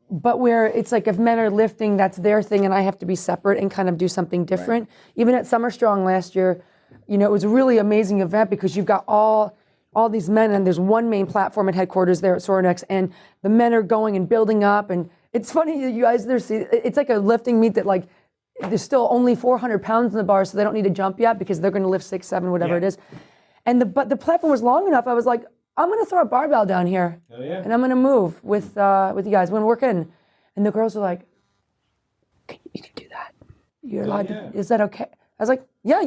But where it's like if men are lifting, that's their thing, and I have to be separate and kind of do something different. Right. Even at Summer Strong last year, it was a really amazing event because you've got all these men, and there's one main platform at headquarters there at Sorinex, and the men are going and building up, and it's funny that you guys it's like a lifting meet that like there's still only 400 pounds in the bar, so they don't need to jump yet because they're going to lift 6, 7, whatever it is. And but the platform was long enough. I was like, I'm going to throw a barbell down here, and I'm going to move with you guys. We're going to work in. And the girls were like, you can do that. You're allowed to, is that okay? I was like, yeah, what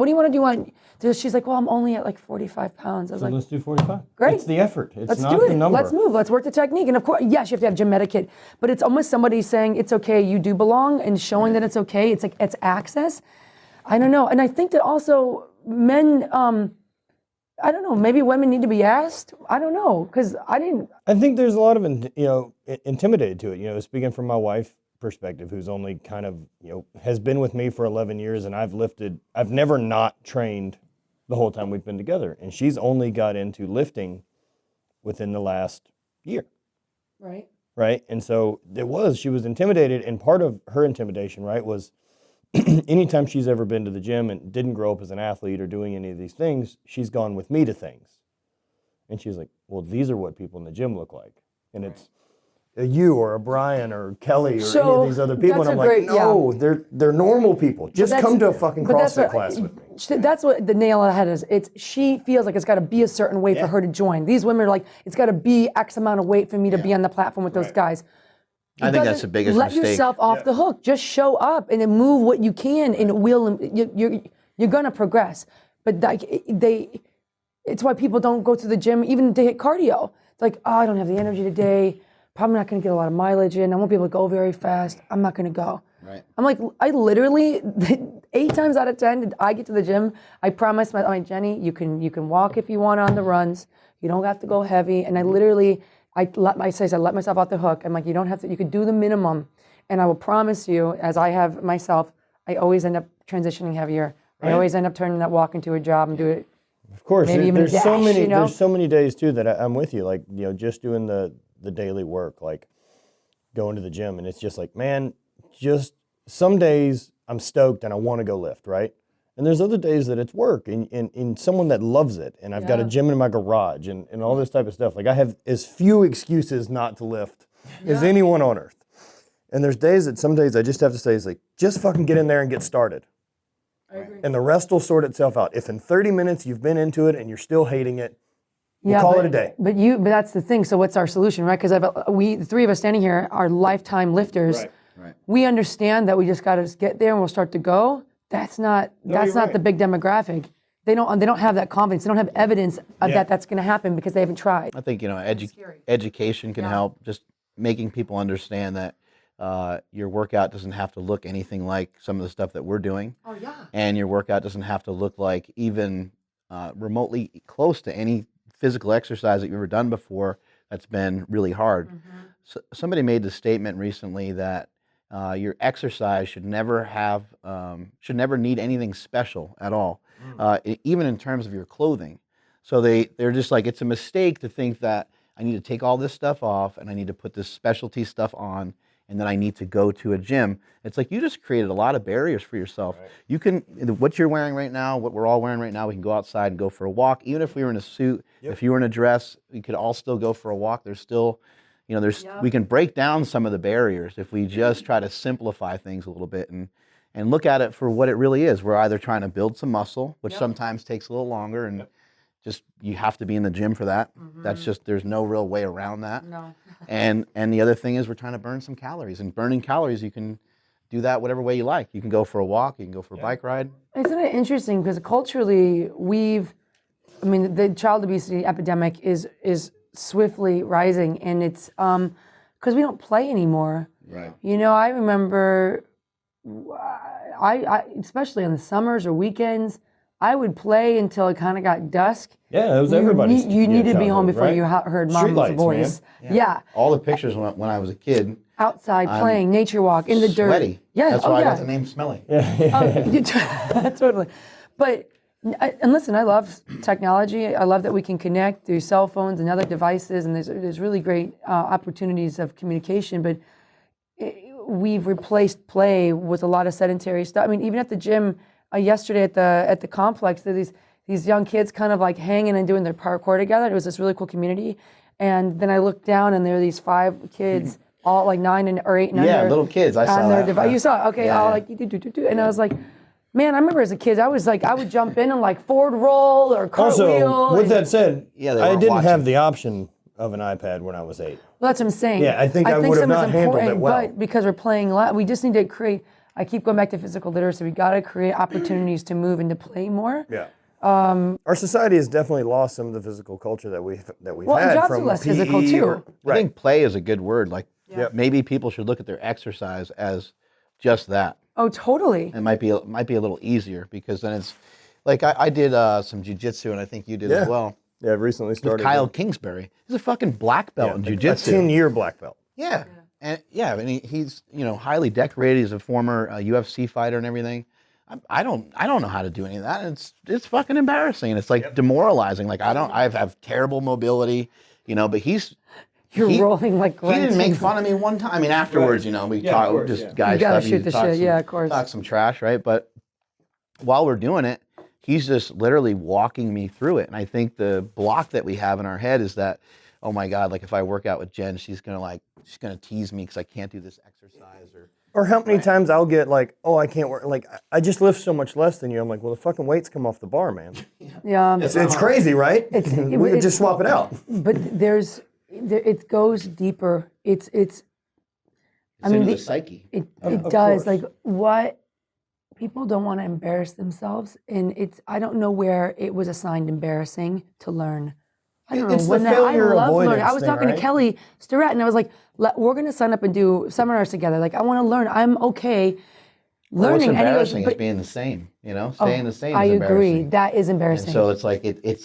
do you want to do? She's like, well, I'm only at like 45 pounds. I was like, let's do 45. Great. It's the effort. It's not do it. The number. Let's move. Let's work the technique. And of course, yes, you have to have gym etiquette, but it's almost somebody saying it's okay, you do belong, and showing that it's okay. It's like, it's access. I don't know. And I think that also men, I don't know, maybe women need to be asked. I don't know, because I think there's a lot of, intimidated to it. Speaking from my wife perspective, who's only kind of, has been with me for 11 years, and I've never not trained the whole time we've been together. And she's only got into lifting within the last year. Right. Right. And so she was intimidated, and part of her intimidation, right, was anytime she's ever been to the gym and didn't grow up as an athlete or doing any of these things, she's gone with me to things. And she's like, well, these are what people in the gym look like. And it's a you or a Brian or Kelly or any of these other people. And I'm like, no, they're normal people. Just come to a fucking CrossFit class with me. That's what the nail on the head is. She feels like it's got to be a certain way for her to join. These women are like, it's got to be X amount of weight for me to be on the platform with those guys. I think that's the biggest mistake. Let yourself off the hook. Just show up and then move what you can, and you're gonna progress. But it's why people don't go to the gym even to hit cardio. It's like, oh, I don't have the energy today. Probably not gonna get a lot of mileage in. I won't be able to go very fast. I'm not gonna go. Right. I'm like, I literally 8 times out of 10, I get to the gym. I promise I'm like, Jenny, you can walk if you want on the runs. You don't have to go heavy. And I literally. I let myself off the hook. I'm like, you don't have to, you could do the minimum. And I will promise you, as I have myself, I always end up transitioning heavier. Right. I always end up turning that walk into a job and do it. Of course, there's so many days too that I'm with you. Like, just doing the daily work, like going to the gym. And it's just like, man, just some days I'm stoked and I want to go lift, right? And there's other days that it's work and someone that loves it. And I've got a gym in my garage and all this type of stuff. Like I have as few excuses not to lift as anyone on earth. And there's days that some days I just have to say, it's like, just fucking get in there and get started. I agree. And the rest will sort itself out. If in 30 minutes you've been into it and you're still hating it, we'll call it a day. But that's the thing. So what's our solution, right? Because the 3 of us standing here are lifetime lifters. Right. We understand that we just got to get there and we'll start to go. That's not the big demographic. They don't have that confidence. They don't have evidence of that's going to happen because they haven't tried. I think education can help. Just making people understand that your workout doesn't have to look anything like some of the stuff that we're doing. Oh yeah. And your workout doesn't have to look like even remotely close to any physical exercise that you've ever done before. That's been really hard. Mm-hmm. So, somebody made the statement recently that. Your exercise should never need anything special at all, even in terms of your clothing. So they're just like, it's a mistake to think that I need to take all this stuff off and I need to put this specialty stuff on and then I need to go to a gym. It's like you just created a lot of barriers for yourself. Right. You can, what you're wearing right now, what we're all wearing right now, we can go outside and go for a walk. Even if we were in a suit, if you were in a dress, we could all still go for a walk. There's still... we can break down some of the barriers if we just try to simplify things a little bit and look at it for what it really is. We're either trying to build some muscle, which sometimes takes a little longer, and just you have to be in the gym for that. Mm-hmm. That's just, there's no real way around that. No. and the other thing is we're trying to burn some calories, and burning calories, you can do that whatever way you like. You can go for a walk, you can go for a bike ride. Isn't it interesting because culturally the child obesity epidemic is swiftly rising, and it's because we don't play anymore. Right. I remember, I especially on the summers or weekends, I would play until it kind of got dusk. Yeah, that was everybody's. You needed to be home before you heard mom's voice. Yeah. All the pictures when I was a kid. Outside playing, nature walk in the dirt. Sweaty. Yeah. That's why I got the name Smelly. Totally. But. And listen, I love technology. I love that we can connect through cell phones and other devices, and there's really great opportunities of communication. But we've replaced play with a lot of sedentary stuff. I mean, even at the gym yesterday at the complex, there are these young kids kind of like hanging and doing their parkour together. It was this really cool community. And then I looked down, and there were these 5 kids, all like 9 or 8 and under. Yeah, little kids. I saw that. You saw it? Okay, all like do. And I was like. Man, I remember as a kid, I would jump in and like forward roll or cartwheel. Also, with that said, I didn't have the option of an iPad when I was 8. Well, that's what I'm saying. Yeah, I think I would have not handled it well. But because we're playing a lot, we just need to create, I keep going back to physical literacy, we got to create opportunities to move and to play more. Yeah. Our society has definitely lost some of the physical culture that we've and had jobs from are less physical too. I think play is a good word. Like maybe people should look at their exercise as just that. Oh, totally. It might be a little easier because then it's like I did some jiu-jitsu, and I think you did as well. Yeah, I've recently started. With Kyle Kingsbury. He's a fucking black belt in jiu-jitsu. A 10-year black belt. Yeah. And he's highly decorated. He's a former UFC fighter and everything. I don't know how to do any of that. It's fucking embarrassing. It's like demoralizing. Like I have terrible mobility, but he's You're rolling like He didn't make grunting. fun of me one time. I mean, afterwards, you know, we Yeah, talk of course, just yeah. guys You gotta stuff. shoot the talk shit, some- yeah, of course. Talk some trash, right? But while we're doing it, he's just literally walking me through it. And I think the block that we have in our head is that, oh my God, like if I work out with Jen, she's gonna tease me because I can't do this exercise Or how many times I'll get like, oh, I can't work. Like, I just lift so much less than you. I'm like, well, the fucking weights come off the bar, man. Yeah. It's crazy, right? We could just swap it out. But it goes deeper. It's I mean, the psyche. it Of does. course. Like what people don't want to embarrass themselves, and I don't know where it was assigned embarrassing to learn. I don't It's know the when that. I failure love learning. avoidance I was thing, talking right? to Kelly Starrett, and I was like, we're going to sign up and do seminars together. Like I want to learn. I'm okay What's learning. And he goes, embarrassing is but being the same, you know? Staying the same I is agree. embarrassing. That is And embarrassing. so it's like,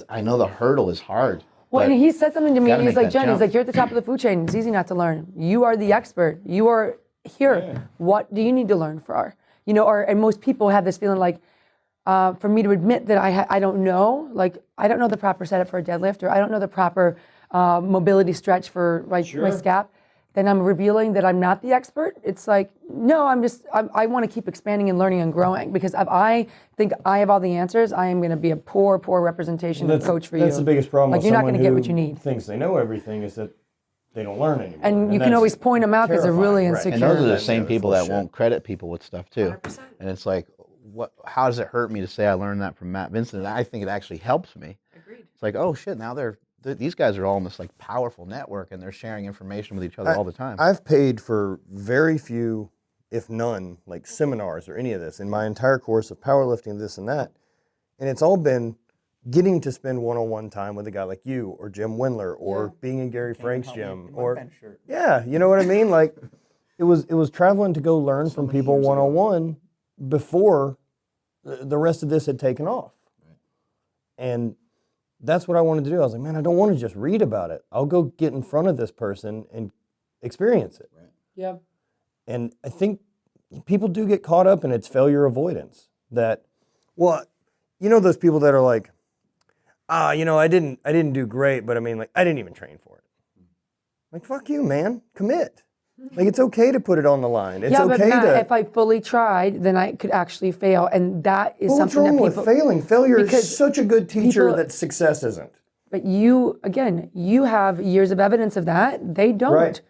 I know the hurdle is hard. Well, but and he said something to me. gotta He's make like, that Jen, he's jump. like, you're at the top of the food chain. It's easy not to learn. You are the expert. You are here. What do you need to learn for? You know, and most people have this feeling like, for me to admit that I don't know, like I don't know the proper setup for a deadlift, or I don't know the proper mobility stretch for my scap, then I'm revealing that I'm not the expert. It's like, no, I want to keep expanding and learning and growing, because if I think I have all the answers, I am going to be a poor representation of coach for you. That's the biggest problem. Like with you're not someone going to get what who you need. Thinks they know everything is that they don't learn anymore. And you can that's always point them out because they're really terrifying, right. insecure. And those are the That's same people full that shit. won't credit people with stuff too. 100%. And it's like, how does it hurt me to say I learned that from Matt Vincent? And I think it actually helps me. Agreed. It's like, oh shit, now these guys are all in this like powerful network, and they're sharing information with each other all the time. I've paid for very few, if none, like seminars or any of this in my entire course of powerlifting, this and that. And it's all been getting to spend one-on-one time with a guy like you or Jim Windler or being in Gary Frank's gym or yeah, you know what I mean? Like it was traveling to go learn from people one-on-one before the rest of this had taken off. And that's what I wanted to do. I was like, man, I don't want to just read about it. I'll go get in front of this person and experience it. Yeah. And I think people do get caught up in its failure avoidance. That, well, you know those people that are like, you know, I didn't do great, but I mean, like, I didn't even train for it. Like, fuck you, man. Commit. Like, it's okay to put it on the line. It's Yeah, okay but Matt, to. if I fully tried, then I could actually fail, and that is Well, what's something wrong that people. with failing? Failure because is such a good teacher people- that success isn't. But you have years of evidence of that. They don't. Right.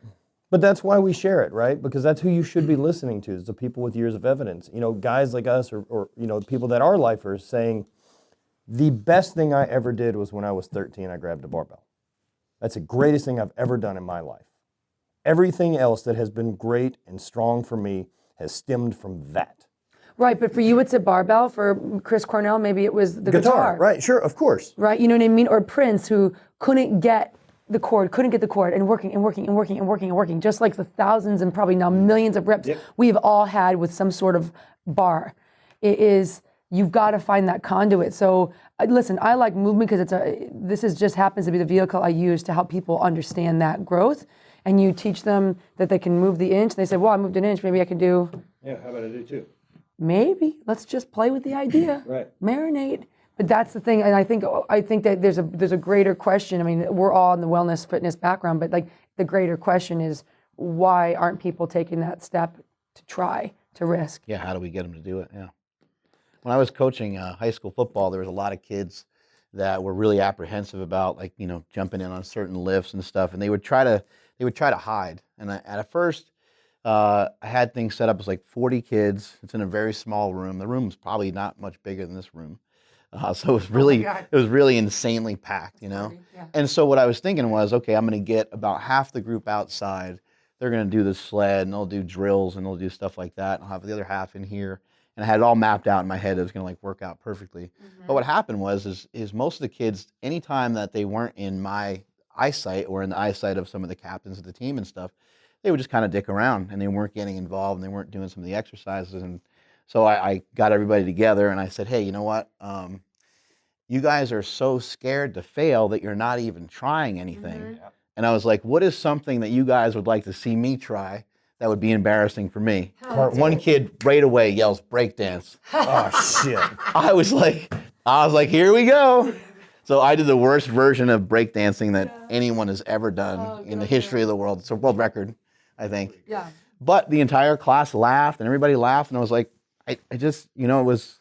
But that's why we share it, right? Because that's who you should be listening to, is the people with years of evidence. You know, guys like us or you know, people that are lifers saying, the best thing I ever did was when I was 13, I grabbed a barbell. That's the greatest thing I've ever done in my life. Everything else that has been great and strong for me has stemmed from that. Right, but for you, it's a barbell. For Chris Cornell, maybe it was the guitar. Right, sure, of course. Right, you know what I mean? Or Prince, who couldn't get the chord, and working, just like the thousands and probably now millions of reps we've all had with some sort of bar. It is, you've got to find that conduit. So listen, I like movement because this just happens to be the vehicle I use to help people understand that growth. And you teach them that they can move the inch. They say, well, I moved an inch, maybe I can do. Yeah, how about I do too? Maybe. Let's just play with the idea. Right. Marinate. But that's the thing, and I think that there's a greater question. I mean, we're all in the wellness fitness background, but like the greater question is, why aren't people taking that step to try, to risk? Yeah, how do we get them to do it? Yeah. When I was coaching high school football, there was a lot of kids that were really apprehensive about, like, you know, jumping in on certain lifts and stuff, and they would try to hide. And at first, I had things set up as like 40 kids. It's in a very small room. The room's probably not much bigger than this room. So it was really insanely packed, you know? Yeah. And so what I was thinking was, okay, I'm going to get about half the group outside. They're going to do the sled, and they'll do drills, and they'll do stuff like that. I'll have the other half in here. And I had it all mapped out in my head. It was going to like work out perfectly. But what happened was most of the kids, anytime that they weren't in my eyesight or in the eyesight of some of the captains of the team and stuff, they would just kind of dick around, and they weren't getting involved, and they weren't doing some of the exercises. And so I got everybody together, and I said, hey, you know what? You guys are so scared to fail that you're not even trying anything. And I was like, what is something that you guys would like to see me try that would be embarrassing for me? One kid right away yells breakdance. Oh shit. I was like, here we go. So I did the worst version of breakdancing that anyone has ever done in the history of the world. It's a world record, I think. Yeah. But the entire class laughed and everybody laughed, and I was like, I just, it was.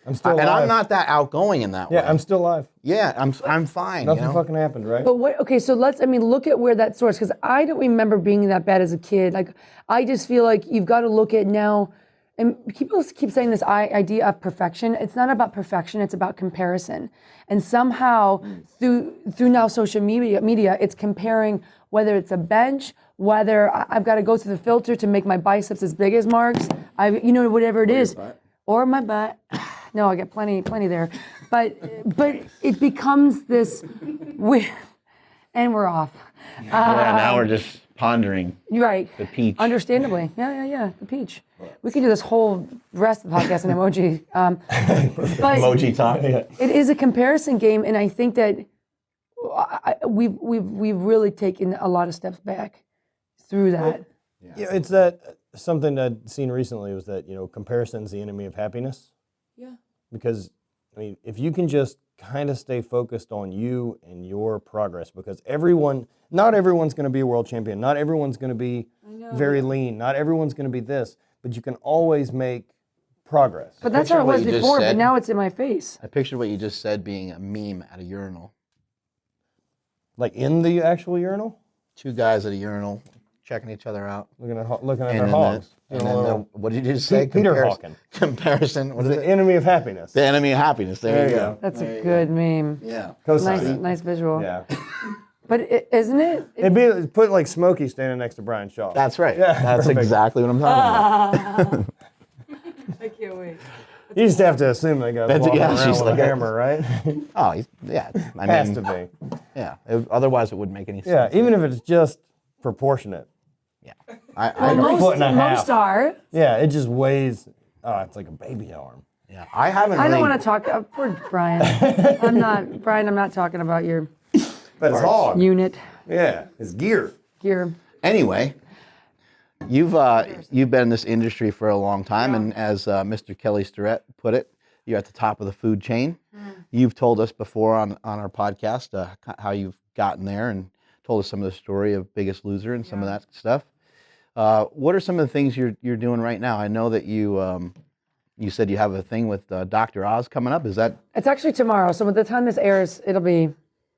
I'm still alive. And I'm not that outgoing in that way. Yeah, I'm still alive. Yeah, I'm fine. Nothing fucking happened, right? But okay, so look at where that source, because I don't remember being that bad as a kid. Like, I just feel like you've got to look at now, and people keep saying this idea of perfection. It's not about perfection, it's about comparison. And somehow, through now social media, it's comparing whether it's a bench, whether I've got to go through the filter to make my biceps as big as Mark's, whatever it is. Or my butt. No, I get plenty there. But it becomes this weird, and we're off. Now we're just pondering. Right. The peach. Understandably. Yeah, the peach. We could do this whole rest of the podcast in emoji. But Emoji talk. it is a comparison game, and I think that we've really taken a lot of steps back through that. Yeah, it's that something I'd seen recently was that, comparison's the enemy of happiness. Yeah. Because, if you can just kind of stay focused on you and your progress, because not everyone's going to be a world champion, not everyone's going to be very lean, not everyone's going to be this, but you can always make progress. But that's how it was before, but now it's in my face. I pictured what you just said being a meme at a urinal. Like in the actual urinal? Two guys at a urinal checking each other out. Looking at their hogs. What did you just say? Peter Hawking. Comparison. What is The it? enemy of happiness. The enemy of happiness. There you go. That's a good meme. Yeah. Nice visual. Yeah. But isn't it? It'd be put like Smokey standing next to Brian Shaw. That's right. Yeah, That's perfect. exactly what I'm talking about. I can't wait. You just have to assume they got walking around she's with like a hammer, right? Oh, yeah. I Has mean, to be. yeah. Otherwise, it wouldn't make any sense. Yeah, even if it's just proportionate. Yeah. foot and a half. Most are. Yeah, it just weighs. Oh, it's like a baby arm. Yeah. I haven't. I don't really- want to talk. Poor Brian. I'm not talking about your But it's hog. unit Yeah, it's gear. gear. Anyway, you've been in this industry for a long time, and as Mr. Kelly Starrett put it, you're at the top of the food chain. You've told us before on our podcast how you've gotten there, and told us some of the story of Biggest Loser and some of that stuff. What are some of the things you're doing right now? I know that you said you have a thing with Dr. Oz coming up. Is that? It's actually tomorrow. So by the time this airs, it'll be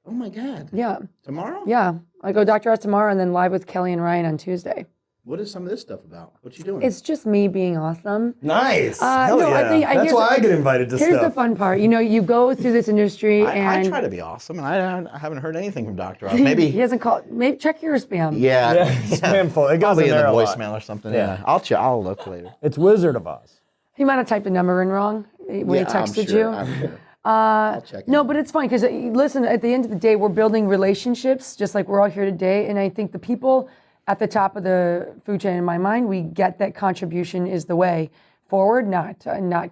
Oh my God! yeah. Tomorrow? Yeah. I go Dr. Oz tomorrow, and then live with Kelly and Ryan on Tuesday. What is some of this stuff about? What you doing? It's just me being awesome. Nice. Hell no, yeah. That's That's why I get invited to Here's the stuff. fun part. You go through this industry, I and try to be awesome, and I haven't heard anything from Dr. Oz. he Maybe. hasn't called. Maybe check your spam. Yeah. Spam full. It goes Probably in in the there a lot. voicemail or something. Yeah. Yeah. I'll look later. It's Wizard of Oz. He might have typed the number in wrong when he texted you. I'm sure. I'll check No, it. but it's fine because listen, at the end of the day, we're building relationships just like we're all here today. And I think the people at the top of the food chain, in my mind, we get that contribution is the way forward, not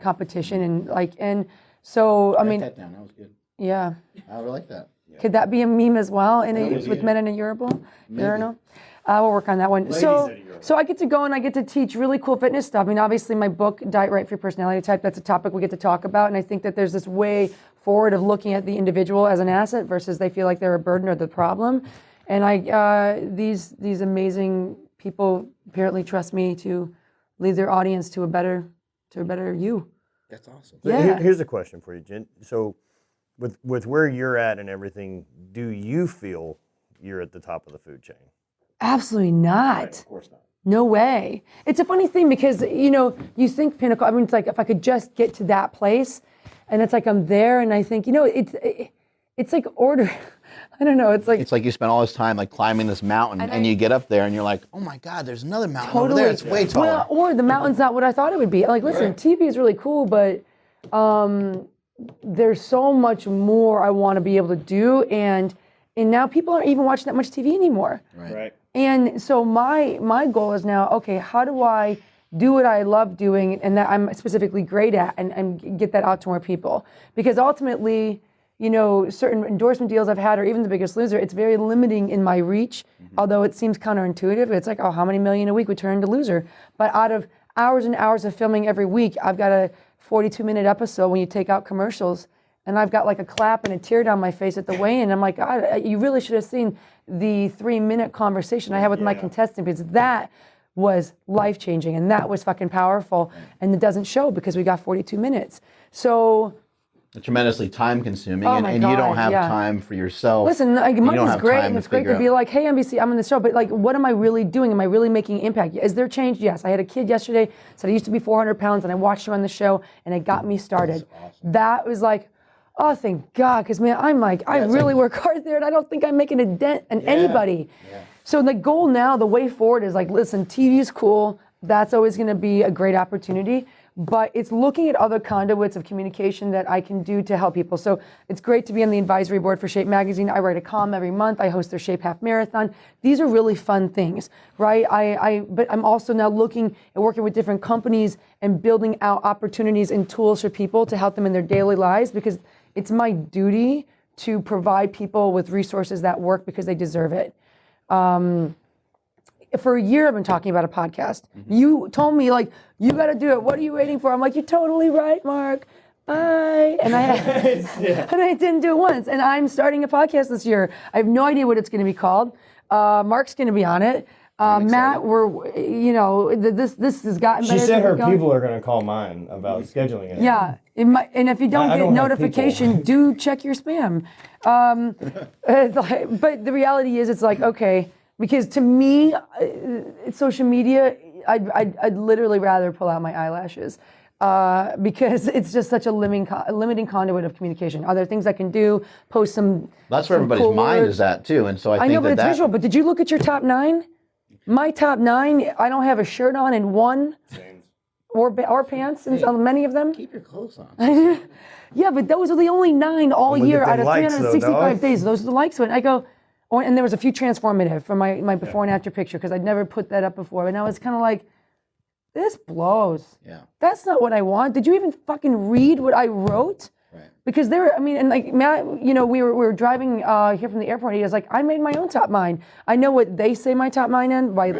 competition. And so, I mean, Write that down. That was good. yeah. I would like that. Could that be a meme as well with men in a urinal? We'll work on that one. So I get to go and I get to teach really cool fitness stuff. I mean, obviously my book, Diet Right for Your Personality Type, that's a topic we get to talk about. And I think that there's this way forward of looking at the individual as an asset versus they feel like they're a burden or the problem. And these amazing people apparently trust me to lead their audience to a better you. That's awesome. So Yeah. Here's a question for you, Jen. So with where you're at and everything, do you feel you're at the top of the food chain? Absolutely not. Of course not. No way. It's a funny thing because, you think pinnacle, I mean, it's like if I could just get to that place and it's like I'm there and I think, it's like order. I don't know. It's like you spent all this time like climbing this mountain, and you get up there and you're like, oh my God, there's another mountain over there. It's way taller. Well, or the mountain's not what I thought it would be. Like, listen, TV is really cool, but there's so much more I want to be able to do, and now people aren't even watching that much TV anymore. Right. And so my goal is now, okay, how do I do what I love doing and that I'm specifically great at and get that out to more people? Because ultimately, certain endorsement deals I've had or even The Biggest Loser, it's very limiting in my reach, although it seems counterintuitive. It's like, oh, how many million a week would turn into Loser? But out of hours and hours of filming every week, I've got a 42-minute episode when you take out commercials. and I've got like a clap and a tear down my face at the weigh-in. I'm like, God, you really should have seen the 3-minute conversation I had with my contestant, because that was life-changing and that was fucking powerful. And it doesn't show because we got 42 minutes. So tremendously time consuming, Oh and, my and you don't God, have yeah. time for yourself. listen, like, You don't money's have great, time and to it's great to figure be out- like, hey, NBC, I'm on the show, but like, what am I really doing? Am I really making impact? Is there change? Yes. I had a kid yesterday, said I used to be 400 pounds, and I watched her on the show, and it got me started. That was like, oh, thank God, because man, I'm like, I really work hard there, and I don't think I'm making a dent in anybody. So the goal now, the way forward is like, listen, TV is cool. That's always going to be a great opportunity, but it's looking at other conduits of communication that I can do to help people. So it's great to be on the advisory board for Shape Magazine. I write a column every month. I host their Shape Half Marathon. These are really fun things, right? But I'm also now looking at working with different companies and building out opportunities and tools for people to help them in their daily lives, because it's my duty to provide people with resources that work because they deserve it. For a year, I've been talking about a podcast. You told me, like, you got to do it. What are you waiting for? I'm like, you're totally right, Mark. Bye. And I didn't do it once. And I'm starting a podcast this year. I have no idea what it's going to be called. Mark's going to be on it. Matt, this has gotten better. She said her going. people are going to call mine about scheduling it. Yeah, and if you don't I get don't have notification, people. do check your spam. But the reality is, it's like, okay, because to me, social media, I'd literally rather pull out my eyelashes. Because it's just such a limiting conduit of communication. Are there things I can do? Post some. That's where some everybody's cool mind words. is at too, and so I think know, but it's that visual. But did you look at your top 9? My top 9, I don't have a shirt on in one, or pants in many of them. keep your clothes on. Yeah, but those are the only 9 all Look at year them out of likes, though, 365 dog. days. Those are the likes. And I go, and there was a few transformative from my before and after picture, because I'd never put that up before. And I was kind of like, this blows. Yeah. That's not what I want. Did you even fucking read what I wrote? Right. Because and like Matt, we were driving here from the airport. He was like, I made my own top 9. I know what they say my top 9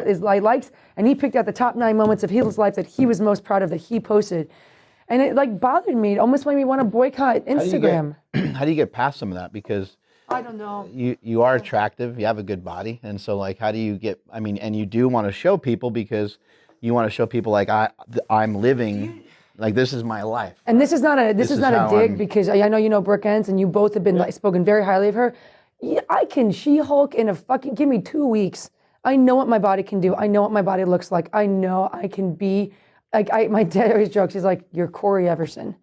is likes, and he picked out the top 9 moments of his life that he was most proud of that he posted, and it like bothered me. It almost made me want to boycott Instagram. How do you get past some of that? Because I don't know. you are attractive, you have a good body, and so like, how do you get? I mean, and you do want to show people, because you want to show people like I'm living. Like, this is my life. And this is not a is dig, how I'm- because I know you know Brooke Ents, and you both have been spoken very highly of her. Yeah, I can She-Hulk in a fucking, give me 2 weeks. I know what my body can do. I know what my body looks like. I know I can be, like, my dad always jokes, he's like, you're Corey Everson.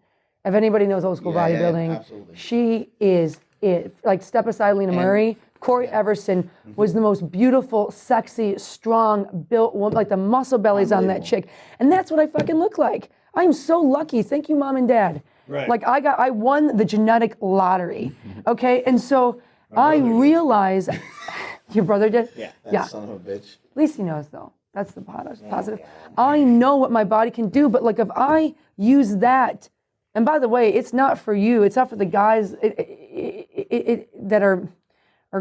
If anybody knows old school bodybuilding, absolutely. she is it. Like, step aside Lena Murray, Corey Everson was the most beautiful, sexy, strong, built woman, like the muscle bellies on that chick. And that's what I fucking look like. I am so lucky. Thank you, Mom and Dad. Right. Like, I won the genetic lottery. Okay, and so I realize your brother did. Yeah. Son of a bitch. At least he knows, though. That's the positive. I know what my body can do, but like, if I use that, and by the way, it's not for you. It's not for the guys that are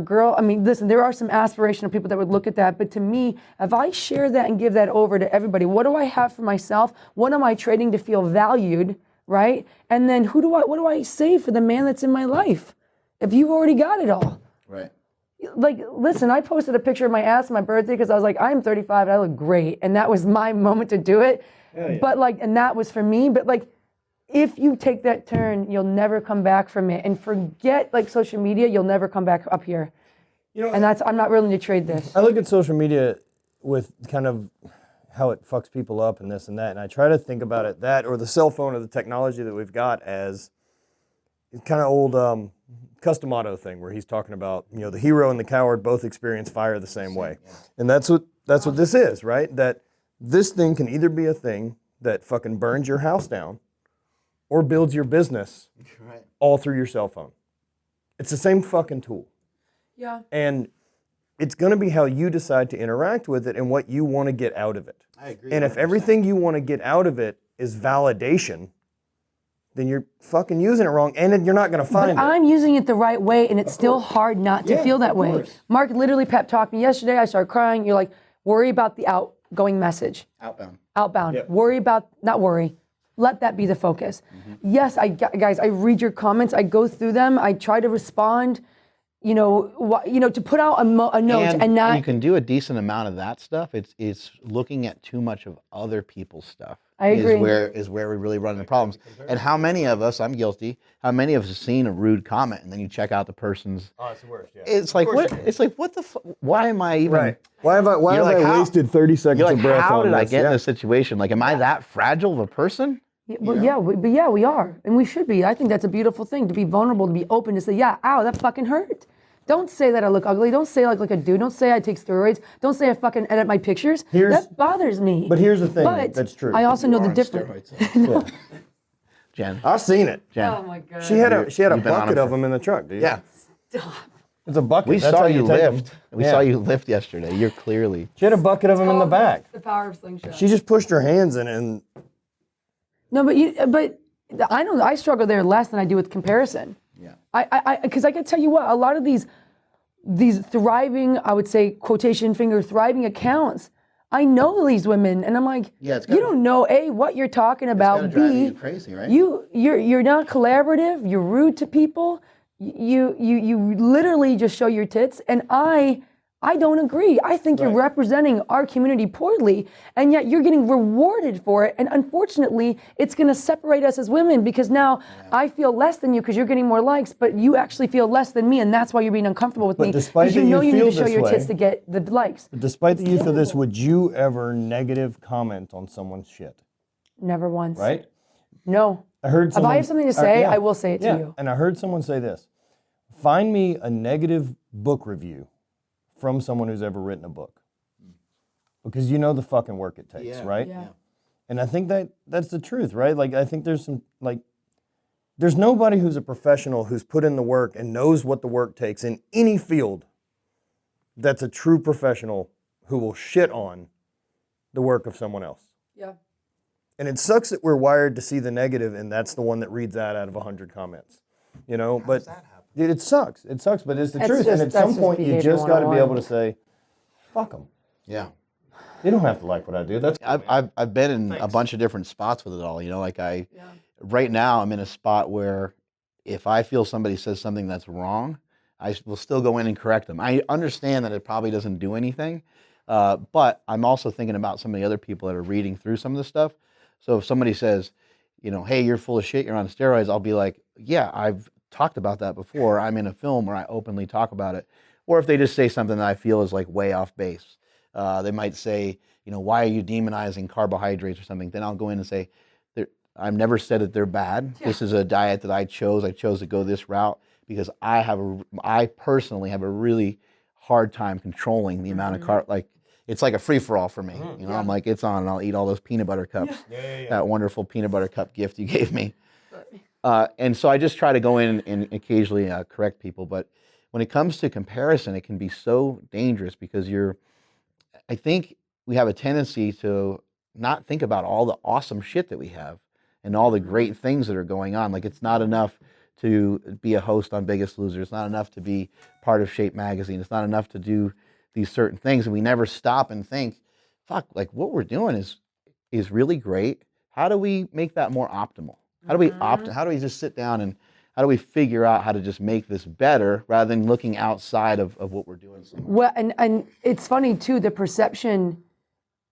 girl. I mean, listen, there are some aspirational people that would look at that, but to me, if I share that and give that over to everybody, what do I have for myself? What am I trading to feel valued, right? And then what do I say for the man that's in my life? If you've already got it all. Right. Like, listen, I posted a picture of my ass on my birthday because I was like, I'm 35 and I look great. And that was my moment to do it. But like, and that was for me. But like, if you take that turn, you'll never come back from it. And forget like social media, you'll never come back up here. And I'm not willing to trade this. I look at social media with kind of how it fucks people up and this and that, and I try to think about it, that or the cell phone or the technology that we've got, as kind of old custom auto thing where he's talking about, the hero and the coward both experience fire the same way. And that's what this is, right? That this thing can either be a thing that fucking burns your house down or builds your business all through your cell phone. It's the same fucking tool. Yeah. And it's going to be how you decide to interact with it and what you want to get out of it. I agree. And if 100%. everything you want to get out of it is validation, then you're fucking using it wrong, and then you're not going to find But it. I'm using it the right way, and it's still hard not to feel that way. Mark literally pep talked me yesterday. I started crying. You're like, worry about the outgoing message. Outbound. Outbound. Worry about, not worry. let that be the focus. Yes, guys, I read your comments, I go through them, I try to respond, to put out a note and not. You can do a decent amount of that stuff. It's looking at too much of other people's stuff. I agree. Is where we really run into problems. And how many of us, I'm guilty, how many of us have seen a rude comment and then you check out the person's. Oh, it's the worst. Yeah. It's like what? It's like what the? Why am I even? Right. Why have I wasted 30 seconds You're like, of breath how on did I this? get in this situation? Like, am I that fragile of a person? Yeah, we are, and we should be. I think that's a beautiful thing, to be vulnerable, to be open, to say, yeah, ow, that fucking hurt. Don't say that I look ugly. Don't say I look like a dude. Don't say I take steroids. Don't say I fucking edit my pictures. That bothers me. But here's the thing, that's true. I also know the difference. Jen. I've seen it. Jen. Oh my God. She had a You've been on bucket it of them in the truck, dude. Yeah. Stop. It's a bucket. We That's saw how you take 'em. lift. We Yeah. saw you lift yesterday. You're clearly. She had a bucket of them in the back. The power of slingshot. She just pushed her hands in it and No, but I know I struggle there less than I do with comparison. Yeah. Because I can tell you what, a lot of these thriving, I would say, quotation finger, thriving accounts, I know these women, and I'm like, Yeah, it's you gotta- don't know A, what you're talking about. gotta drive B, you crazy, right? you're not collaborative. You're rude to people. You literally just show your tits, and I don't agree. I think you're representing our community poorly, and yet you're getting rewarded for it. And unfortunately, it's going to separate us as women, because now I feel less than you because you're getting more likes, but you actually feel less than me, and that's why you're being uncomfortable with me. despite Because you that know you you need feel to show this your way- tits to get the likes. despite the youth of this, would you ever negative comment on someone's shit? Never once. Right? No. I heard If someone, I have something to say, yeah. I will say it Yeah, to you. and I heard someone say this. Find me a negative book review from someone who's ever written a book. Because you know the fucking work it takes, right? Yeah. And I think that's the truth, right? Like, I think there's there's nobody who's a professional who's put in the work and knows what the work takes in any field that's a true professional who will shit on the work of someone else. Yeah. And it sucks that we're wired to see the negative, and that's the one that reads that out of 100 comments. But dude, it sucks. It sucks, but it's the That's truth. just- And at that's some just point, you behavior just got to be 101. able to say, fuck them. Yeah. They don't have to like what I do. That's I've been in a bunch of different spots with it all. Right now I'm in a spot where if I feel somebody says something that's wrong, I will still go in and correct them. I understand that it probably doesn't do anything, but I'm also thinking about some of the other people that are reading through some of this stuff. So if somebody says, hey, you're full of shit, you're on steroids, I'll be like, yeah, I've talked about that before. I'm in a film where I openly talk about it. Or if they just say something that I feel is like way off base. They might say, why are you demonizing carbohydrates or something? Then I'll go in and say, I've never said that they're bad. Yeah. This is a diet that I chose. I chose to go this route because I personally have a really hard time controlling the amount of carb. Like, it's like a free-for-all for me. I'm like, it's on, and I'll eat all those peanut butter cups. Yeah. That wonderful peanut butter cup gift you gave me. And so I just try to go in and occasionally correct people. But when it comes to comparison, it can be so dangerous because I think we have a tendency to not think about all the awesome shit that we have and all the great things that are going on. Like, it's not enough to be a host on Biggest Loser. It's not enough to be part of Shape Magazine. It's not enough to do these certain things. And we never stop and think, fuck, like what we're doing is really great. How do we make that more optimal? How do we how do we just sit down and how do we figure out how to just make this better rather than looking outside of what we're doing? Well, and it's funny too, the perception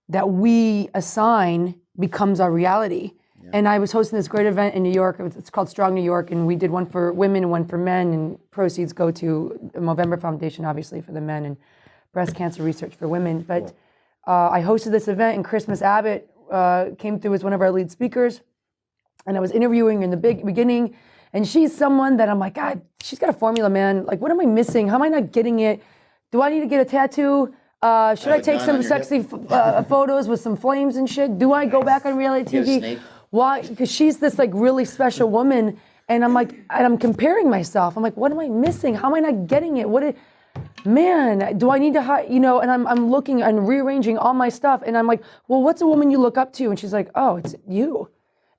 that we assign becomes our reality. Yeah. And I was hosting this great event in New York. It's called Strong New York, and we did one for women and one for men, and proceeds go to the Movember Foundation, obviously, for the men, and breast cancer research for women. But I hosted this event, and Christmas Abbott came through as one of our lead speakers, and I was interviewing her in the beginning, and she's someone that I'm like, God, she's got a formula, man. Like, what am I missing? How am I not getting it? Do I need to get a tattoo? Should I take some sexy photos with some flames and shit? Do I go back on reality TV? Why? Because she's this like really special woman, and I'm like, and I'm comparing myself. I'm like, what am I missing? How am I not getting it? Man, do I need to, and I'm looking and rearranging all my stuff, and I'm like, well, what's a woman you look up to? And she's like, oh, it's you.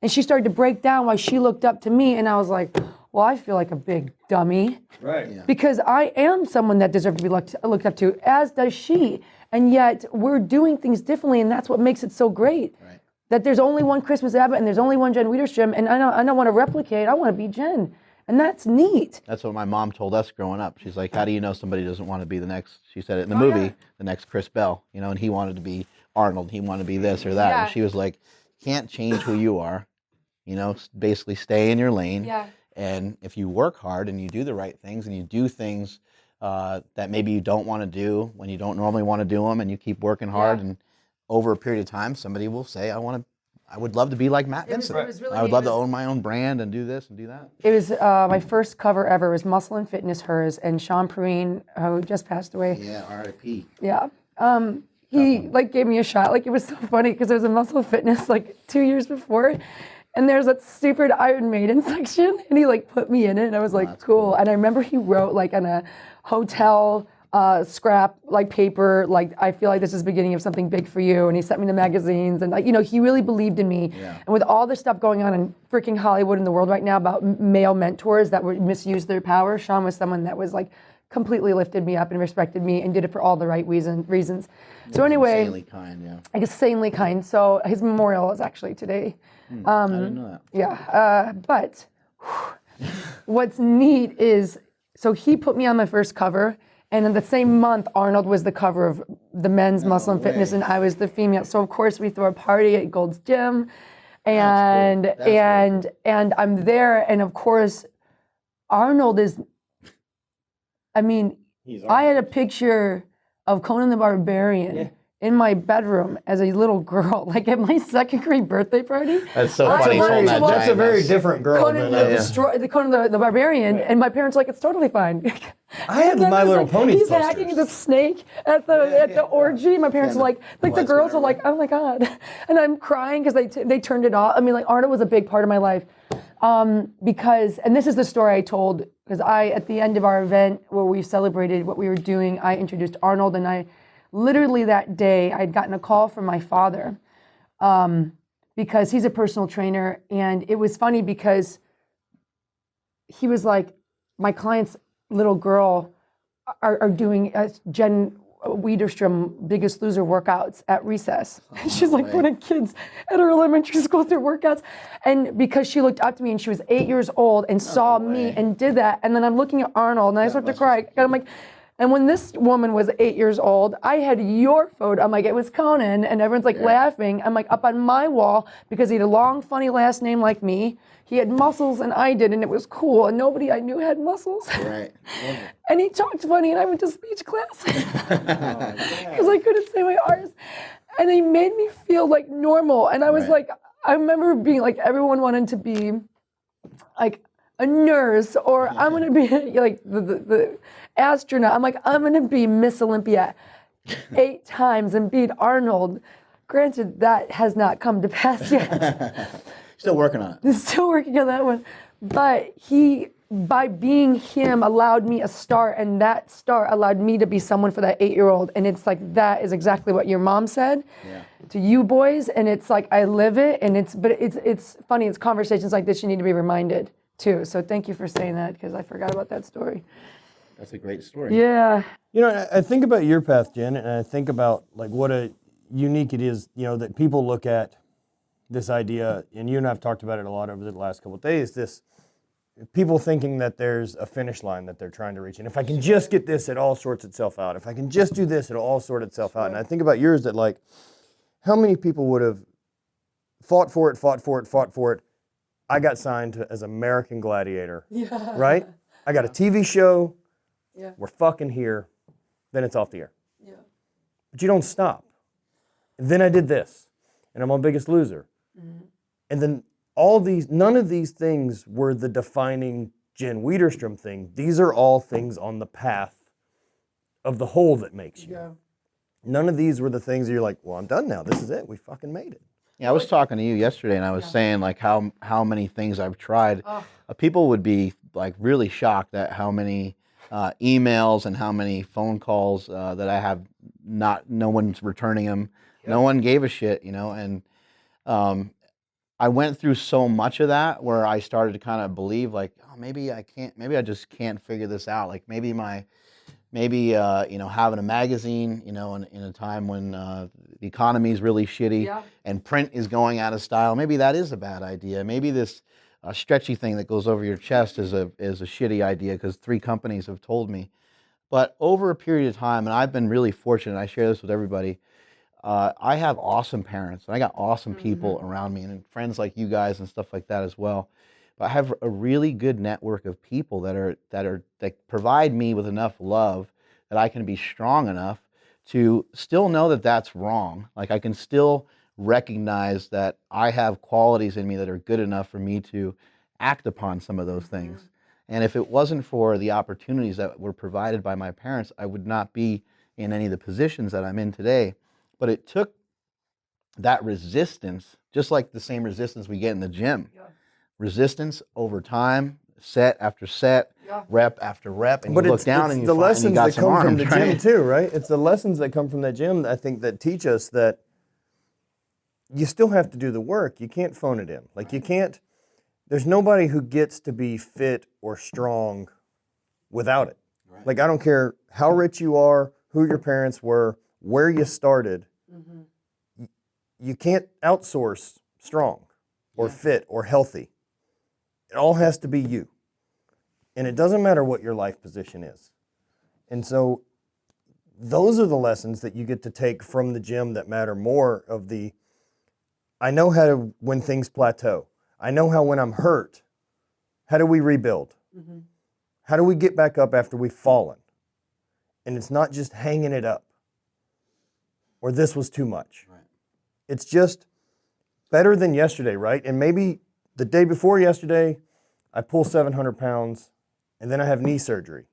And she started to break down why she looked up to me, and I was like, well, I feel like a big dummy. right. Yeah. Because I am someone that deserves to be looked up to, as does she. And yet we're doing things differently, and that's what makes it so great. Right. that there's only one Christmas Abbott and there's only one Jen Widerstrom, and I don't want to replicate. I want to be Jen, and that's neat. That's what my mom told us growing up. She's like, how do you know somebody doesn't want to be the next, she said it in the movie, the next Chris Bell, you know, and he wanted to be Arnold. He wanted to be this or that. Yeah. And she was like, can't change who you are, you know, basically stay in your lane. Yeah. And if you work hard and you do the right things and you do things that maybe you don't want to do when you don't normally want to do them, and you keep working hard, and over a period of time, somebody will say, I would love to be like Matt Vincent. It was really I would neat. love to own my own brand and do this and do that. It was my first cover ever. It was Muscle and Fitness, hers, and Sean Perrine, who just passed away. Yeah, R.I.P. Yeah. He like gave me a shot. Like, it was so funny because there was a Muscle and Fitness like 2 years before, and there's that stupid Iron Maiden section, and he like put me in it, and I was like, cool. And I remember he wrote like on a hotel scrap like paper, like, I feel like this is the beginning of something big for you, and he sent me the magazines, and like, you know, he really believed in me. Yeah. And with all the stuff going on in freaking Hollywood in the world right now about male mentors that would misuse their power, Sean was someone that was like completely lifted me up and respected me and did it for all the right reasons. So anyway, Insanely kind, yeah. like insanely kind. So his memorial is actually today. I didn't know that. Yeah, but what's neat is, so he put me on my first cover, and in the same month, Arnold was the cover of the men's Muscle and Fitness, and I was the female. So of course we throw a party at Gold's Gym, and and I'm there, and of course Arnold is. I mean, I had a picture of Conan the Barbarian in my bedroom as a little girl, like at my second grade birthday party. That's so That's funny. a holding very- that That's a giant very mess. different girl Conan than Conan the Barbarian, and my parents were like, it's totally fine. I had And then My there's, Little like, Pony He's posters. hacking the snake at the orgy. My parents were like the girls were like, oh my god, and I'm crying because they turned it off. I mean, like, Arnold was a big part of my life, because, and this is the story I told, because at the end of our event where we celebrated what we were doing, I introduced Arnold, and I literally that day I had gotten a call from my father, because he's a personal trainer, and it was funny because he was like, my client's little girl are doing Jen Widerstrom Biggest Loser workouts at recess. She's like putting kids at her elementary school through workouts. And because she looked up to me and she was 8 years old and saw me and did that. And then I'm looking at Arnold and I start to cry. And I'm like, and when this woman was 8 years old, I had your photo. I'm like, it was Conan, and everyone's like laughing. I'm like, up on my wall, because he had a long, funny last name like me. He had muscles and I did, and it was cool. And nobody I knew had muscles. Right. And he talked funny, and I went to speech class because I couldn't say my R's. And he made me feel like normal. And I was like, I remember being like, everyone wanted to be like a nurse, or I'm gonna be like the astronaut. I'm like, I'm gonna be Miss Olympia 8 times and beat Arnold. Granted, that has not come to pass yet. Still working on it. Still working on that one. But he, by being him, allowed me a star, and that star allowed me to be someone for that 8-year-old. And it's like, that is exactly what your mom said to you boys. And it's like, I live it, and it's funny. It's conversations like this you need to be reminded too. So thank you for saying that, because I forgot about that story. That's a great story. Yeah. You know, I think about your path, Jen, and I think about like what a unique it is, you know, that people look at this idea, and you and I have talked about it a lot over the last couple of days, this people thinking that there's a finish line that they're trying to reach. And if I can just get this, it all sorts itself out. If I can just do this, it'll all sort itself out. And I think about yours, that like, how many people would have fought for it. I got signed as American Gladiator, right? I got a TV show, we're fucking here, then it's off the air. Yeah. But you don't stop. And then I did this, and I'm on Biggest Loser. Mm-hmm. And then none of these things were the defining Jen Widerstrom thing. These are all things on the path of the whole that makes you. Yeah. None of these were the things that you're like, well, I'm done now. This is it. We fucking made it. Yeah, I was talking to you yesterday, and I was saying like how many things I've tried. People would be like really shocked at how many emails and how many phone calls that I have. No one's returning them. Yep. No one gave a shit, you know. And I went through so much of that where I started to kind of believe like, oh, maybe I just can't figure this out. Like maybe my maybe having a magazine, in a time when the economy is really shitty and print is going out of style. Maybe that is a bad idea. Maybe this stretchy thing that goes over your chest is a shitty idea because 3 companies have told me. But over a period of time, and I've been really fortunate, I share this with everybody, I have awesome parents, and I got awesome people around me, and friends like you guys and stuff like that as well. But I have a really good network of people that provide me with enough love that I can be strong enough to still know that that's wrong. Like I can still recognize that I have qualities in me that are good enough for me to act upon some of those things. And if it wasn't for the opportunities that were provided by my parents, I would not be in any of the positions that I'm in today. But it took that resistance, just like the same resistance we get in the gym. Resistance over time, set after set, rep after rep, and you look down and you the find lessons you got that some come arms, from the right? gym too, right? It's the lessons that come from that gym, I think, that teach us that you still have to do the work. You can't phone it in. Like you can't, there's nobody who gets to be fit or strong without it. Right. Like I don't care how rich you are, who your parents were, where you started, you can't outsource strong or fit or healthy. It all has to be you. And it doesn't matter what your life position is. And so those are the lessons that you get to take from the gym that matter more of the, I know how to, when things plateau. I know how when I'm hurt, how do we rebuild? How do we get back up after we've fallen? And it's not just hanging it up or this was too much. Right. It's just better than yesterday, right? And maybe the day before yesterday, I pull 700 pounds and then I have knee surgery.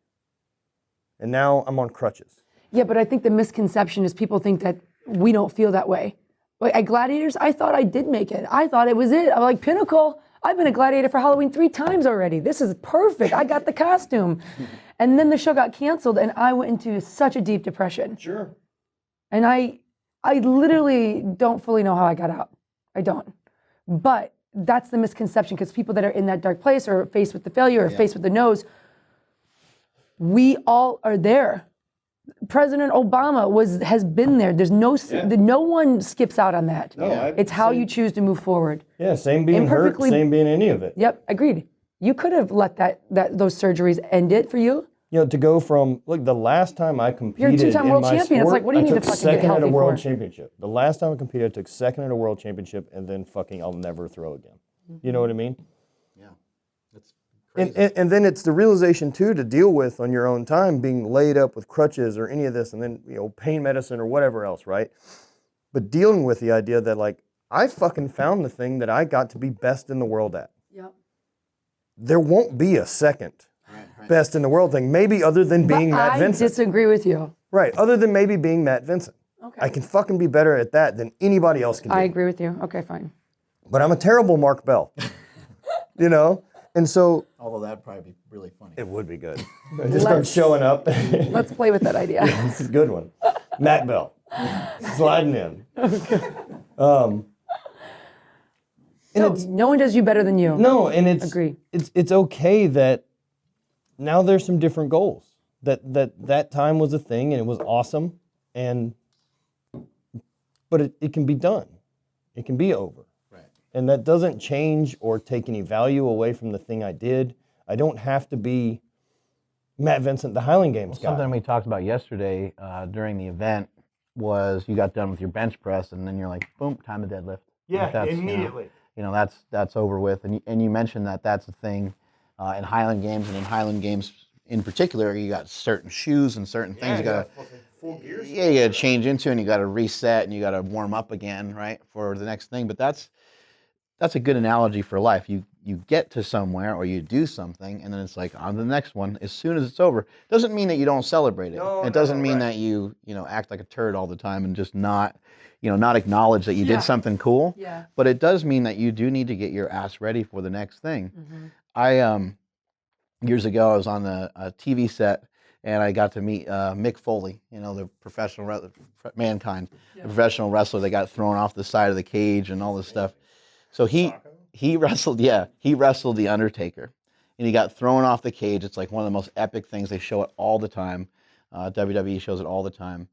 And now I'm on crutches. Yeah, but I think the misconception is people think that we don't feel that way. Like at Gladiators, I thought I did make it. I thought it was it. I'm like, Pinnacle, I've been a Gladiator for Halloween 3 times already. This is perfect. I got the costume. And then the show got canceled and I went into such a deep depression. Sure. And I literally don't fully know how I got out. I don't. But that's the misconception because people that are in that dark place or faced with the failure or faced with the no's, we all are there. President Obama has been there. There's no one skips out on that. No, it's how you choose to move forward. Yeah, same being hurt, same being any of it. Yep, agreed. You could have let those surgeries end it for you. You know, to go from, look, the last time I competed You're a 2-time world in my champion. sport, It's like, what do you I need to took fucking get second at a healthy world for? championship. The last time I competed, I took second at a world championship and then fucking I'll never throw again. You know what I mean? Yeah, that's crazy. And then it's the realization too to deal with on your own time, being laid up with crutches or any of this, and then pain medicine or whatever else, right? But dealing with the idea that like I fucking found the thing that I got to be best in the world at. Yep. There won't be a second best in the world thing, maybe other than being Matt Vincent. I disagree with you. Right, other than maybe being Matt Vincent. Okay. I can fucking be better at that than anybody else can be. I agree with you. Okay, fine. But I'm a terrible Mark Bell. And so Although that'd probably be really funny. it would be good. I just start showing up. Let's play with that idea. It's a good one. Matt Bell. Sliding in. Okay. No one does you better than you. No, and Agree. It's okay that now there's some different goals. That time was a thing and it was awesome, but it can be done. It can be over. Right. And that doesn't change or take any value away from the thing I did. I don't have to be Matt Vincent, the Highland Games guy. Something we talked about yesterday during the event was you got done with your bench press and then you're like, boom, time to deadlift. Yeah, Like that's, immediately. That's over with. And you mentioned that that's a thing in Highland Games, and in Highland Games in particular, you got certain shoes and certain things you got to full gear. Yeah, you got to change into, and you got to reset, and you got to warm up again, right, for the next thing. But that's a good analogy for life. You get to somewhere or you do something, and then it's like on to the next one. As soon as it's over, doesn't mean that you don't celebrate it. It doesn't mean that you act like a turd all the time and just not acknowledge that you did something cool. Yeah. But it does mean that you do need to get your ass ready for the next thing. Mm-hmm. I years ago I was on a TV set. And I got to meet Mick Foley, the professional Mankind, the professional wrestler that got thrown off the side of the cage and all this stuff. So he wrestled the Undertaker, and he got thrown off the cage. It's like one of the most epic things. They show it all the time. WWE shows it all the time.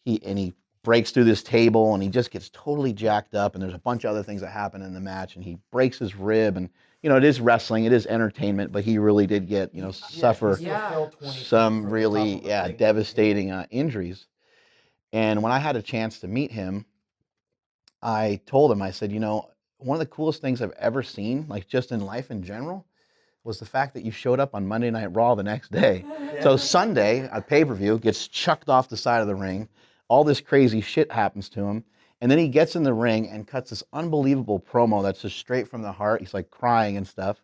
He breaks through this table and he just gets totally jacked up, and there's a bunch of other things that happen in the match, and he breaks his rib, and it is wrestling, it is entertainment, but he really did get suffer some really devastating injuries. And when I had a chance to meet him, I told him, I said, one of the coolest things I've ever seen, like just in life in general, was the fact that you showed up on Monday Night Raw the next day. So Sunday, a pay-per-view, gets chucked off the side of the ring. All this crazy shit happens to him. And then he gets in the ring and cuts this unbelievable promo that's just straight from the heart. He's like crying and stuff.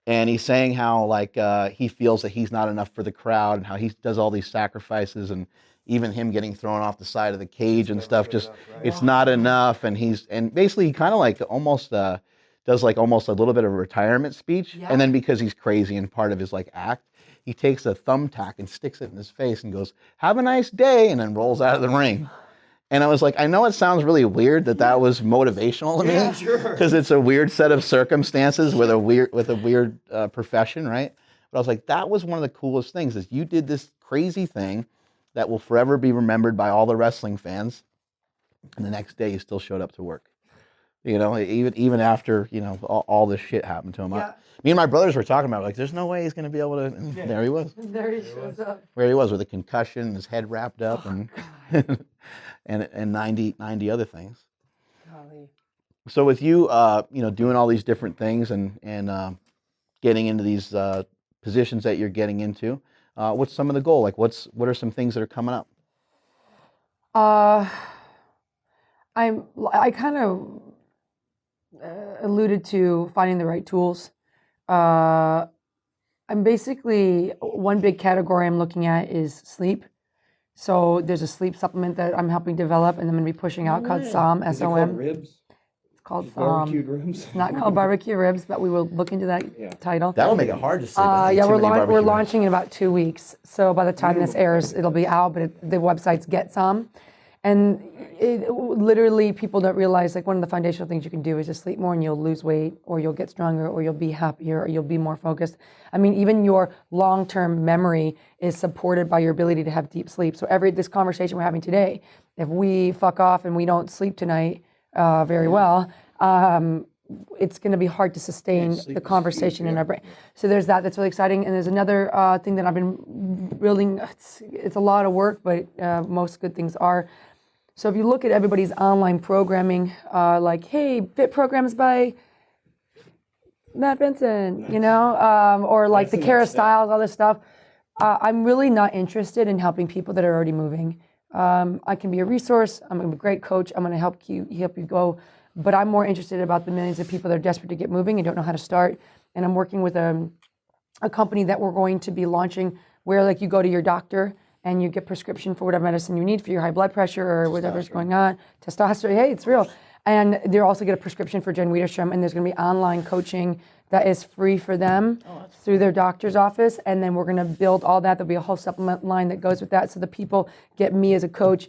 And he's saying how like he feels that he's not enough for the crowd, and how he does all these sacrifices, and even him getting thrown off the side of the cage and stuff, just it's not enough. And basically he kind of like almost does like almost a little bit of a retirement speech. And then because he's crazy and part of his like act, he takes a thumbtack and sticks it in his face and goes, "Have a nice day," and then rolls out of the ring. And I was like, I know it sounds really weird that was motivational to me, because it's a weird set of circumstances with a weird profession, right? But I was like, that was one of the coolest things, is you did this crazy thing that will forever be remembered by all the wrestling fans, and the next day you still showed up to work. Even after all this shit happened to him. Me and my brothers were talking about it, like, there's no way he's going to be able to. And there he was. There he shows up. Where he was with a concussion, and his head wrapped up, and 90 other things. Golly. So with you, doing all these different things and getting into these positions that you're getting into, what's some of the goal? Like, what are some things that are coming up? I kind of alluded to finding the right tools. I'm basically, one big category I'm looking at is sleep. So there's a sleep supplement that I'm helping develop, and I'm going to be pushing out called SOM, Is it SOM. called ribs? It's called Barbecued ribs? It's not called barbecue ribs, but we will look into that title. That'll make it hard to sleep. I think Yeah, too many we're barbecue ribs. launching in about 2 weeks. So by the time this airs, it'll be out, but the website's Get Some. And literally, people don't realize, like, one of the foundational things you can do is just sleep more, and you'll lose weight, or you'll get stronger, or you'll be happier, or you'll be more focused. I mean, even your long-term memory is supported by your ability to have deep sleep. So this conversation we're having today, if we fuck off and we don't sleep tonight very well, it's going to be hard to sustain the conversation in our brain. So there's that's really exciting. And there's another thing that I've been building. It's a lot of work, but most good things are. So if you look at everybody's online programming, like, hey, fit programs by Matt Vincent, or like the Kara Styles, all this stuff. I'm really not interested in helping people that are already moving. I can be a resource. I'm a great coach. I'm going to help you go. But I'm more interested about the millions of people that are desperate to get moving and don't know how to start. And I'm working with a company that we're going to be launching, where like you go to your doctor and you get prescription for whatever medicine you need for your high blood pressure or whatever's going on. Testosterone, hey, it's real. And they'll also get a prescription for Jen Widerstrom, and there's going to be online coaching that is free for them through their doctor's office. And then we're going to build all that. There'll be a whole supplement line that goes with that, so the people get me as a coach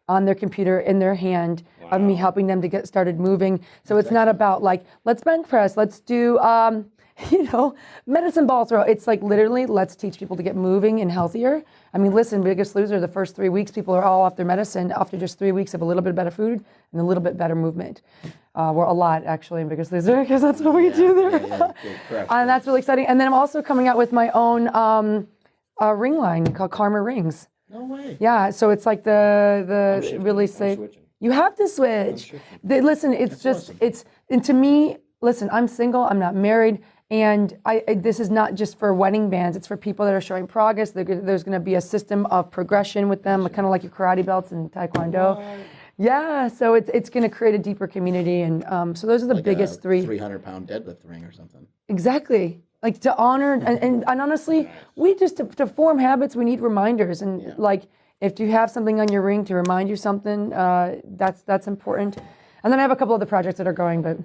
on their computer, in their hand, of me helping them to get started moving. So it's not about like, let's bench press, let's do, medicine ball throw. It's like literally, let's teach people to get moving and healthier. I mean, listen, Biggest Loser, the first 3 weeks, people are all off their medicine after just 3 weeks of a little bit better food and a little bit better movement. We're a lot, actually, in Biggest Loser, because that's what we do there. And that's really exciting. And then I'm also coming out with my own ring line called Karma Rings. No way. Yeah, so it's like the really safe. You have to switch. Listen, and to me, listen, I'm single, I'm not married, and this is not just for wedding bands, it's for people that are showing progress. There's going to be a system of progression with them, kind of like your karate belts and taekwondo. Yeah, so it's going to create a deeper community, and so those are the biggest three. 300-pound deadlift ring or something. Exactly. Like to honor, and honestly, we just, to form habits, we need reminders. And like, if you have something on your ring to remind you something, that's important. And then I have a couple other projects that are going, but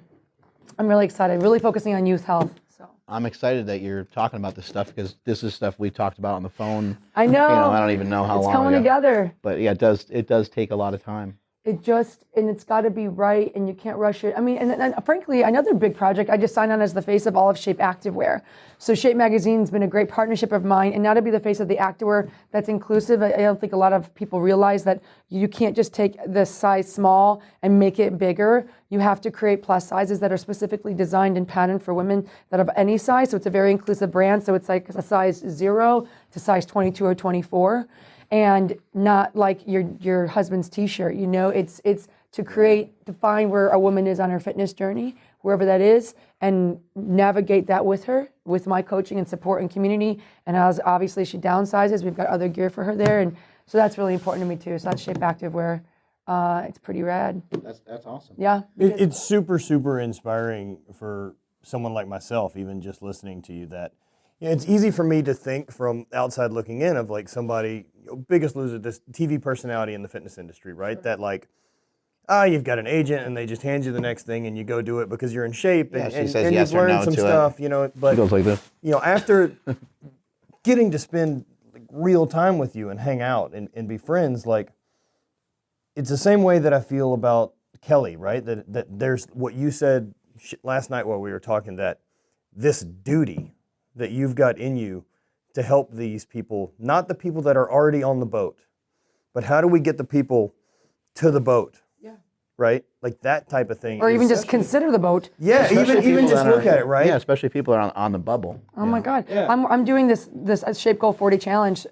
I'm really excited, really focusing on youth health. So I'm excited that you're talking about this stuff, because this is stuff we talked about on the phone. I know. I don't even know how long it's coming ago. together. But yeah, it does take a lot of time. and it's got to be right, and you can't rush it. I mean, and frankly, another big project, I just signed on as the face of all of Shape Activewear. So Shape Magazine's been a great partnership of mine, and now to be the face of the activewear that's inclusive, I don't think a lot of people realize that you can't just take the size small and make it bigger. You have to create plus sizes that are specifically designed and patterned for women that have any size. So it's a very inclusive brand. So it's like a size 0 to size 22 or 24. And not like your husband's t-shirt, you know, it's to find where a woman is on her fitness journey, wherever that is, and navigate that with her, with my coaching and support and community. And as obviously she downsizes, we've got other gear for her there. And so that's really important to me too. So that's Shape Activewear. It's pretty rad. That's awesome. Yeah. It's super, super inspiring for someone like myself, even just listening to you, that it's easy for me to think from outside looking in of like somebody, Biggest Loser, this TV personality in the fitness industry, right? Sure. That like, you've got an agent and they just hand you the next thing and you go do it because you're in shape and yes you've learned no some to stuff, it. you know. But she goes like this. You know, after getting to spend like, real time with you and hang out and be friends, like it's the same way that I feel about Kelly, right? That there's what you said last night while we were talking, that this duty that you've got in you to help these people, not the people that are already on the boat, but how do we get the people to the boat? Yeah. Right? Like that type of thing. Or even just consider the boat. Yeah, even just look at it, right? Yeah, especially people that are on the bubble. Oh my God. Yeah. I'm doing this Shape Goal 40 challenge,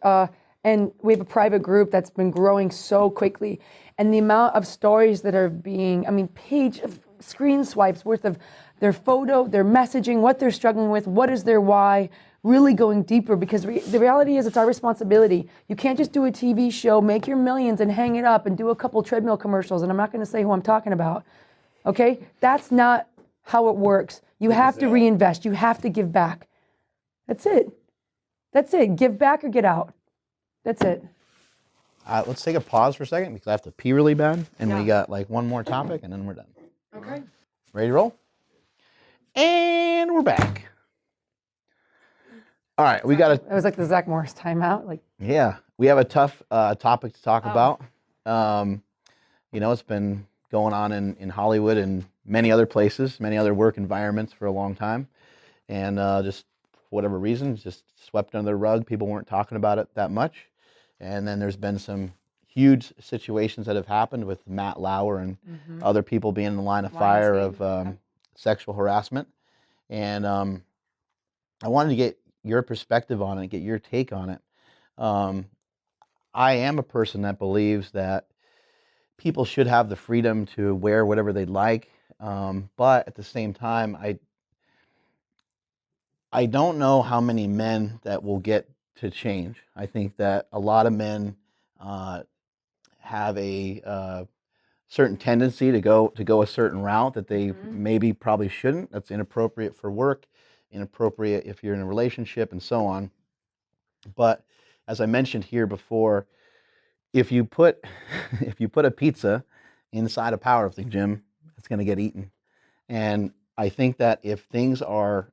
and we have a private group that's been growing so quickly. And the amount of stories that are being, page of screen swipes worth of their photo, their messaging, what they're struggling with, what is their why, really going deeper, because the reality is it's our responsibility. You can't just do a TV show, make your millions and hang it up and do a couple treadmill commercials, and I'm not going to say who I'm talking about, okay? That's not how it works. You have to reinvest. You have to give back. That's it. That's it. Give back or get out. That's it. Let's take a pause for a second because I have to pee really bad, and we got like one more topic, and then we're done. Okay. Ready to roll? And we're back. All right, we got It was like the Zach Morris timeout. we have a tough topic to talk about. It's been going on in Hollywood and many other places, many other work environments for a long time, and just for whatever reason, just swept under the rug. People weren't talking about it that much, and then there's been some huge situations that have happened with Matt Lauer and other people being in the line of fire of sexual harassment, and I wanted to get your perspective on it, get your take on it. I am a person that believes that people should have the freedom to wear whatever they'd like, but at the same time, I don't know how many men that will get to change. I think that a lot of men have a certain tendency to go a certain route that they maybe probably shouldn't. That's inappropriate for work, inappropriate if you're in a relationship, and so on. But as I mentioned here before, if you put a pizza inside a powerlifting gym, it's going to get eaten. And I think that if things are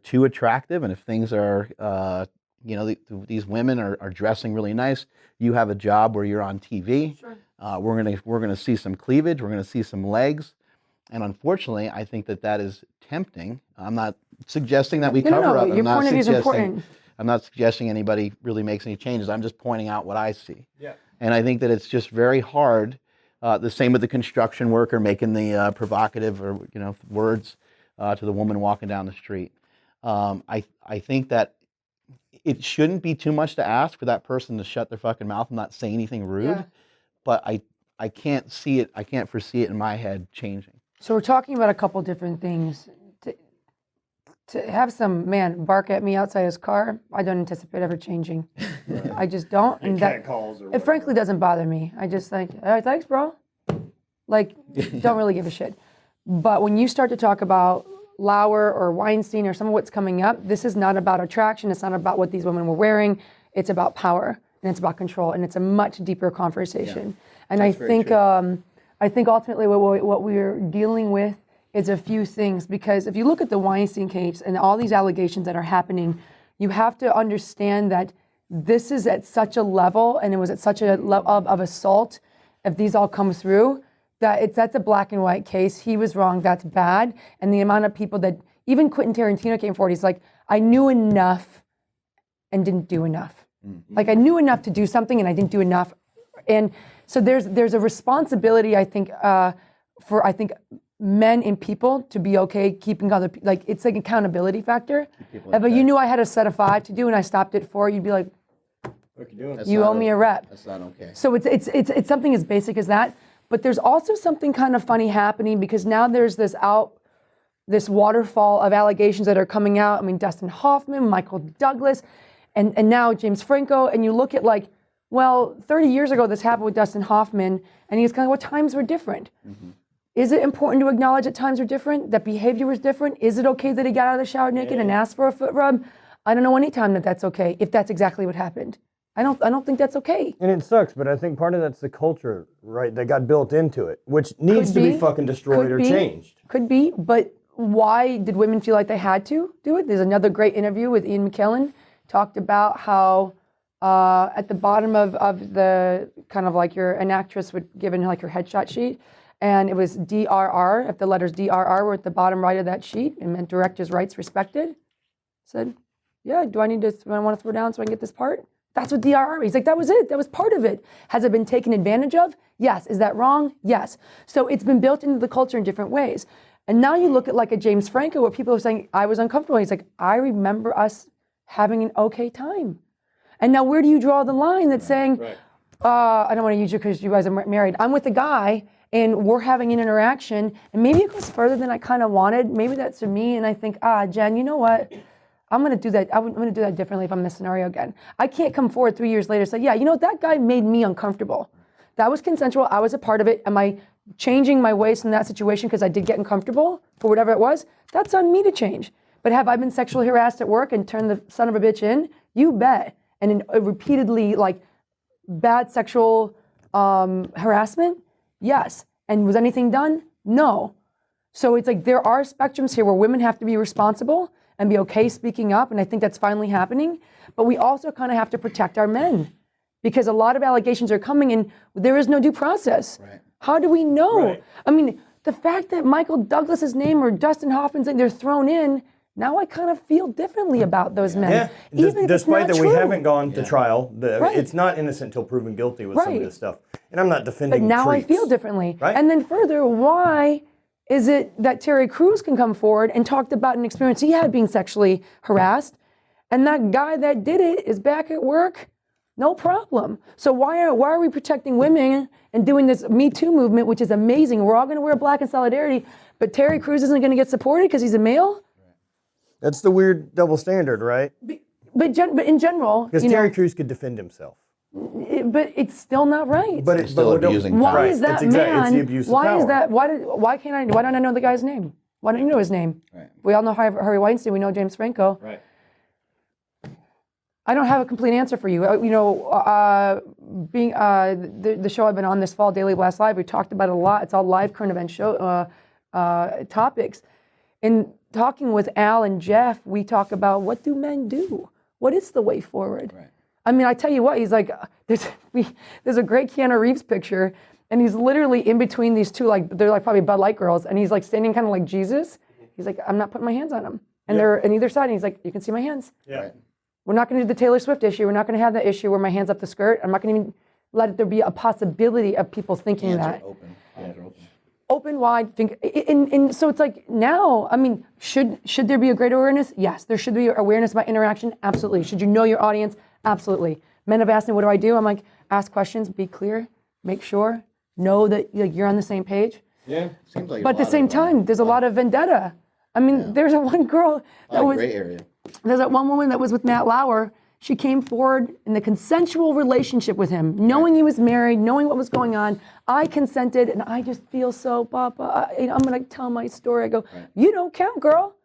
too attractive, and if things are these women are dressing really nice, you have a job where you're on TV. Sure. We're gonna see some cleavage. We're gonna see some legs. And unfortunately, I think that is tempting. I'm not suggesting that we cover up. Your point of view is important. I'm not suggesting anybody really makes any changes. I'm just pointing out what I see. Yeah. And I think that it's just very hard. The same with the construction worker making the provocative or words to the woman walking down the street. I think that it shouldn't be too much to ask for that person to shut their fucking mouth and not say anything rude. But I can't see it. I can't foresee it in my head changing. So we're talking about a couple different things. To have some man bark at me outside his car, I don't anticipate ever changing. Right. I just don't. And that it frankly doesn't bother me. I just think, all right, thanks, bro. Like, don't really give a shit. But when you start to talk about Lauer or Weinstein or some of what's coming up, this is not about attraction. It's not about what these women were wearing. It's about power and it's about control, and it's a much deeper conversation. Yeah. And I think ultimately what we're dealing with is a few things, because if you look at the Weinstein case and all these allegations that are happening, you have to understand that this is at such a level, and it was at such a level of assault, if these all come through, that's a black and white case. He was wrong, that's bad. And the amount of people that, even Quentin Tarantino came forward, he's like, I knew enough and didn't do enough. Like I knew enough to do something and I didn't do enough. And so there's a responsibility, I think, for men and people to be okay keeping other, like it's like accountability factor. But you knew I had a set of 5 to do and I stopped at 4, you'd be like, What you doing? you owe me a rep. That's not okay. So it's something as basic as that. But there's also something kind of funny happening because now there's this waterfall of allegations that are coming out. I mean, Dustin Hoffman, Michael Douglas, and now James Franco. And you look at like, well, 30 years ago this happened with Dustin Hoffman, and he was kind of, well, times were different. Is it important to acknowledge that times were different, that behavior was different? Is it okay that he got out of the shower naked and asked for a foot rub? I don't know any time that's okay, if that's exactly what happened. I don't think that's okay. And it sucks, but I think part of that's the culture, right, that got built into it, which needs to be fucking destroyed or changed. Could be, but why did women feel like they had to do it? There's another great interview with Ian McKellen, talked about how at the bottom of the kind of like an actress would give in like her headshot sheet, and it was DRR, if the letters DRR were at the bottom right of that sheet, and meant director's rights respected. Said, yeah, do I want to throw down so I can get this part? That's what DRR is. He's like, that was it. That was part of it. Has it been taken advantage of? Yes. Is that wrong? Yes. So it's been built into the culture in different ways. And now you look at like a James Franco where people are saying, I was uncomfortable. He's like, I remember us having an okay time. And now where do you draw the line that's saying, I don't want to use you because you guys are married. I'm with a guy and we're having an interaction and maybe it goes further than I kind of wanted. Maybe that's for me. And I think, Jen, you know what? I'm going to do that. I'm going to do that differently if I'm in this scenario again. I can't come forward 3 years later and say, yeah, you know, that guy made me uncomfortable. That was consensual. I was a part of it. Am I changing my ways in that situation because I did get uncomfortable for whatever it was? That's on me to change. But have I been sexually harassed at work and turned the son of a bitch in? You bet. And repeatedly, like, bad sexual harassment? Yes. And was anything done? No. So it's like there are spectrums here where women have to be responsible and be okay speaking up, and I think that's finally happening. But we also kind of have to protect our men because a lot of allegations are coming and there is no due process. Right. How do we know? Right. I mean, the fact that Michael Douglas's name or Dustin Hoffman's name, they're thrown in, now I kind of feel differently about those men. Yeah, even despite that true. we haven't gone to trial, it's not innocent until proven guilty with some of this stuff. And I'm not defending But now treats. I feel differently. Right? And then further, why is it that Terry Crews can come forward and talked about an experience he had being sexually harassed, and that guy that did it is back at work? No problem. So why are we protecting women and doing this Me Too movement, which is amazing? We're all going to wear black in solidarity, but Terry Crews isn't going to get supported because he's a male? That's the weird double standard, right? But in general, because Terry Crews could defend himself. But it's still not right. But it's still abusing power. Why is that man? It's the abuse of why power. is that? Why don't I know the guy's name? Why don't you know his name? Right. We all know Harvey Weinstein. We know James Franco. Right. I don't have a complete answer for you. Being the show I've been on this fall, Daily Blast Live, we talked about it a lot. It's all live current event show topics. In talking with Al and Jeff, we talk about what do men do? What is the way forward? Right. I mean, I tell you what, he's like, there's a great Keanu Reeves picture, and he's literally in between these two, like they're like probably Bud Light girls, and he's like standing kind of like Jesus. He's like, I'm not putting my hands on them, and they're on either side, and he's like, you can see my hands. Yeah. Right. We're not going to do the Taylor Swift issue. We're not going to have that issue where my hand's up the skirt. I'm not going to even let there be a possibility of people thinking that. Hands are open. Open wide. And so it's like now, I mean, should there be a greater awareness? Yes. There should be awareness about interaction. Absolutely. Should you know your audience? Absolutely. Men have asked me, what do I do? I'm like, ask questions, be clear, make sure, know that you're on the same page. Yeah. Seems like but at the same time, there's a lot of vendetta. I mean, there's one girl that was, gray area. There's that one woman that was with Matt Lauer. She came forward in the consensual relationship with him, knowing he was married, knowing what was going on. I consented, and I just feel so, Papa, I'm going to tell my story. I go, you don't count, girl.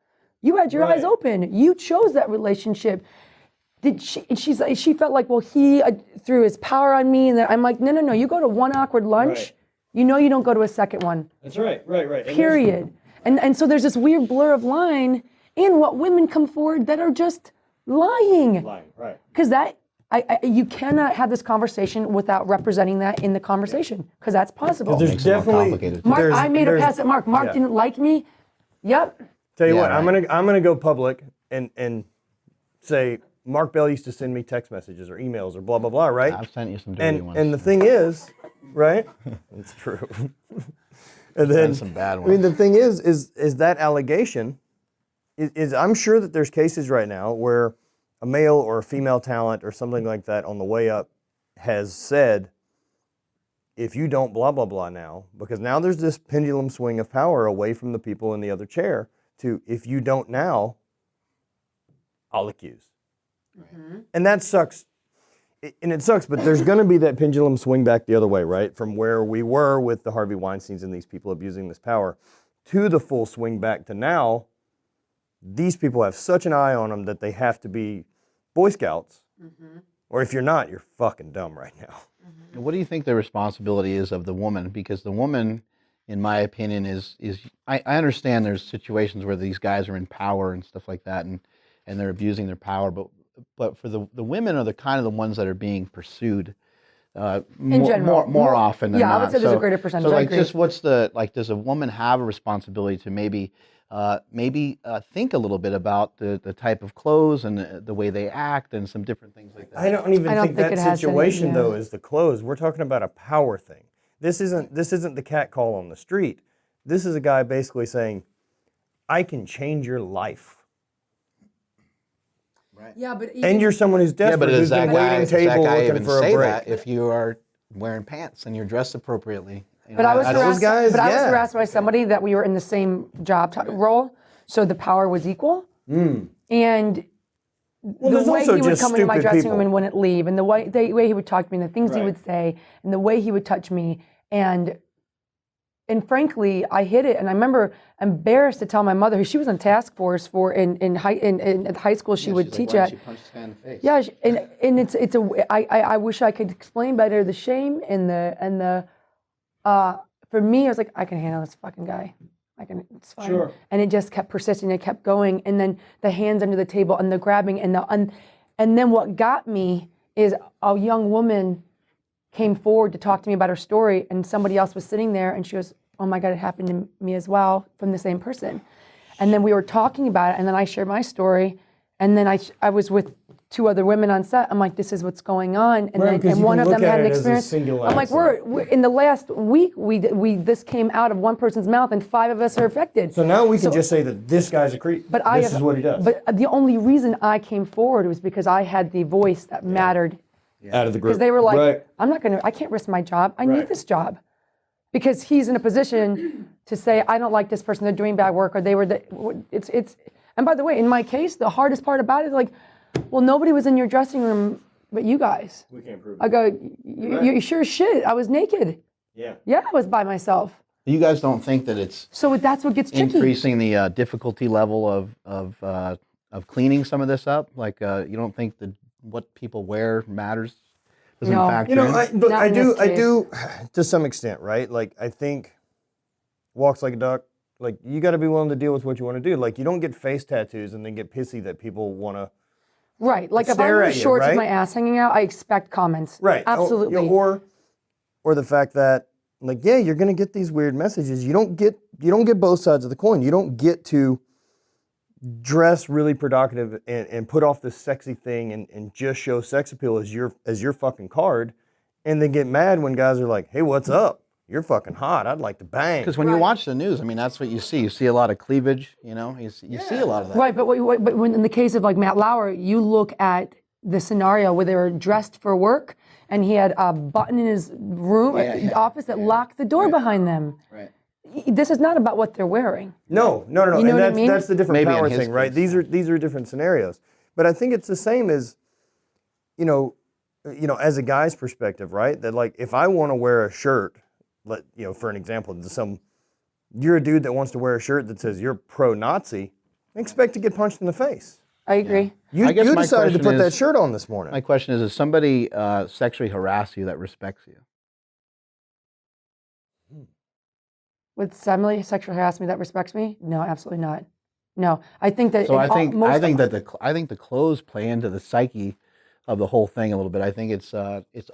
You had your eyes open. You chose that relationship. She felt like, well, he threw his power on me, and I'm like, no. You go to one awkward lunch, you know you don't go to a second one. That's right. Period. And so there's this weird blur of line in what women come forward that are just lying. Right. Because that you cannot have this conversation without representing that in the conversation, because that's possible. There's Makes it more definitely complicated, too. Mark, I made a pass at Mark. Mark yeah. didn't like me. Yep. Tell you Yeah, what, right. I'm gonna go public and say Mark Bell used to send me text messages or emails or blah blah blah, right? I've sent you some dirty ones. And the thing is, right? It's true. And then some bad I mean, ones. the thing is that allegation is I'm sure that there's cases right now where a male or a female talent or something like that on the way up has said, if you don't blah blah blah now, because now there's this pendulum swing of power away from the people in the other chair to, if you don't now, I'll accuse. And that sucks. And it sucks, but there's going to be that pendulum swing back the other way, right? From where we were with the Harvey Weinsteins and these people abusing this power to the full swing back to now. These people have such an eye on them that they have to be Boy Scouts. Or if you're not, you're fucking dumb right now. What do you think the responsibility is of the woman? Because the woman, in my opinion, is I understand there's situations where these guys are in power and stuff like that, and they're abusing their power, but for the women are the kind of the ones that are being pursued general. more often than Yeah, not. I would say there's a greater percentage. So I like, agree. just what's the, like, does a woman have a responsibility to maybe think a little bit about the type of clothes and the way they act and some different things like that? I don't even I don't think think that it has any- situation yeah. though is the clothes. We're talking about a power thing. This isn't the cat call on the street. This is a guy basically saying, I can change your life. Yeah, but And you're someone who's Yeah, desperate, but does who's that been guy, waiting does that table guy looking even for a say break. that if you are wearing pants and you're dressed appropriately? You But know, I was I- harassed. guys, but I was yeah. harassed by somebody that we were in the same job role, so the power was equal. And Well, the there's way also he would just come into my stupid dressing people. room and wouldn't leave, and the way he would talk to me, and the things he Right. would say, and the way he would touch me, and frankly, I hid it. And I remember embarrassed to tell my mother, who she was on task force for in high school. She would teach at. She punched this guy in the face. Yeah, and it's I wish I could explain better the shame and the for me I was like, I can handle this fucking guy. It's fine. Sure. And it just kept persisting, it kept going, and then the hands under the table and the grabbing and then what got me is a young woman came forward to talk to me about her story, and somebody else was sitting there, and she goes, oh my God, it happened to me as well, from the same person. And then we were talking about it, and then I shared my story, and then I was with two other women on set. I'm like, this is what's going on, and Right, then, because and you one can of them look had at an it as a experience. single I'm like, we're in the last week, this came out of one person's mouth, and 5 of us are affected. So now we can just say that this guy's a creep. But This is what he does. But the only reason I came forward was because I had the voice that mattered. Out of the group. Because they were like, Right. I can't risk my job. I Right. need this job. Because he's in a position to say, I don't like this person, they're doing bad work, or they were, and by the way, in my case, the hardest part about it is like, well, nobody was in your dressing room but you guys. We can't prove I it. go, you sure as shit, I was naked. Yeah. Yeah, I was by myself. You guys don't think that it's So that's what gets tricky. increasing the difficulty level of cleaning some of this up? Like, you don't think that what people wear matters? Doesn't No. factor You know, in? I in this do to some extent, right? Like, I think walks like a duck. Like, you got to be willing to deal with what you want to do. Like, you don't get face tattoos and then get pissy that people want to. Right, like if I'm Stare in at you, shorts right? with my ass hanging out, I expect comments. Right. Absolutely. Or the fact that, like, yeah, you're gonna get these weird messages. You don't get both sides of the coin. You don't get to dress really provocative and put off this sexy thing and just show sex appeal as your fucking card, and then get mad when guys are like, hey, what's up? You're fucking hot. I'd like to bang. Because when you watch the news, I mean, that's what you see. You see a lot of cleavage, you know? You see a lot of that. Right, but when in the case of like Matt Lauer, you look at the scenario where they were dressed for work and he had a button in his room, office that locked the door behind them. Right. This is not about what they're wearing. No. You know and what I that's mean? that's the different Maybe in power his thing, right? case, These are different scenarios. But I think it's the same as, you know, as a guy's perspective, right? That like if I want to wear a shirt, for an example, you're a dude that wants to wear a shirt that says you're pro-Nazi, expect to get punched in the face. I agree. You I guess my decided to question put that is- shirt on this morning. My question is somebody sexually harass you that respects you? Would somebody sexually harass me that respects me? No, absolutely not. No, I think that. So I think that the clothes play into the psyche of the whole thing a little bit. I think it's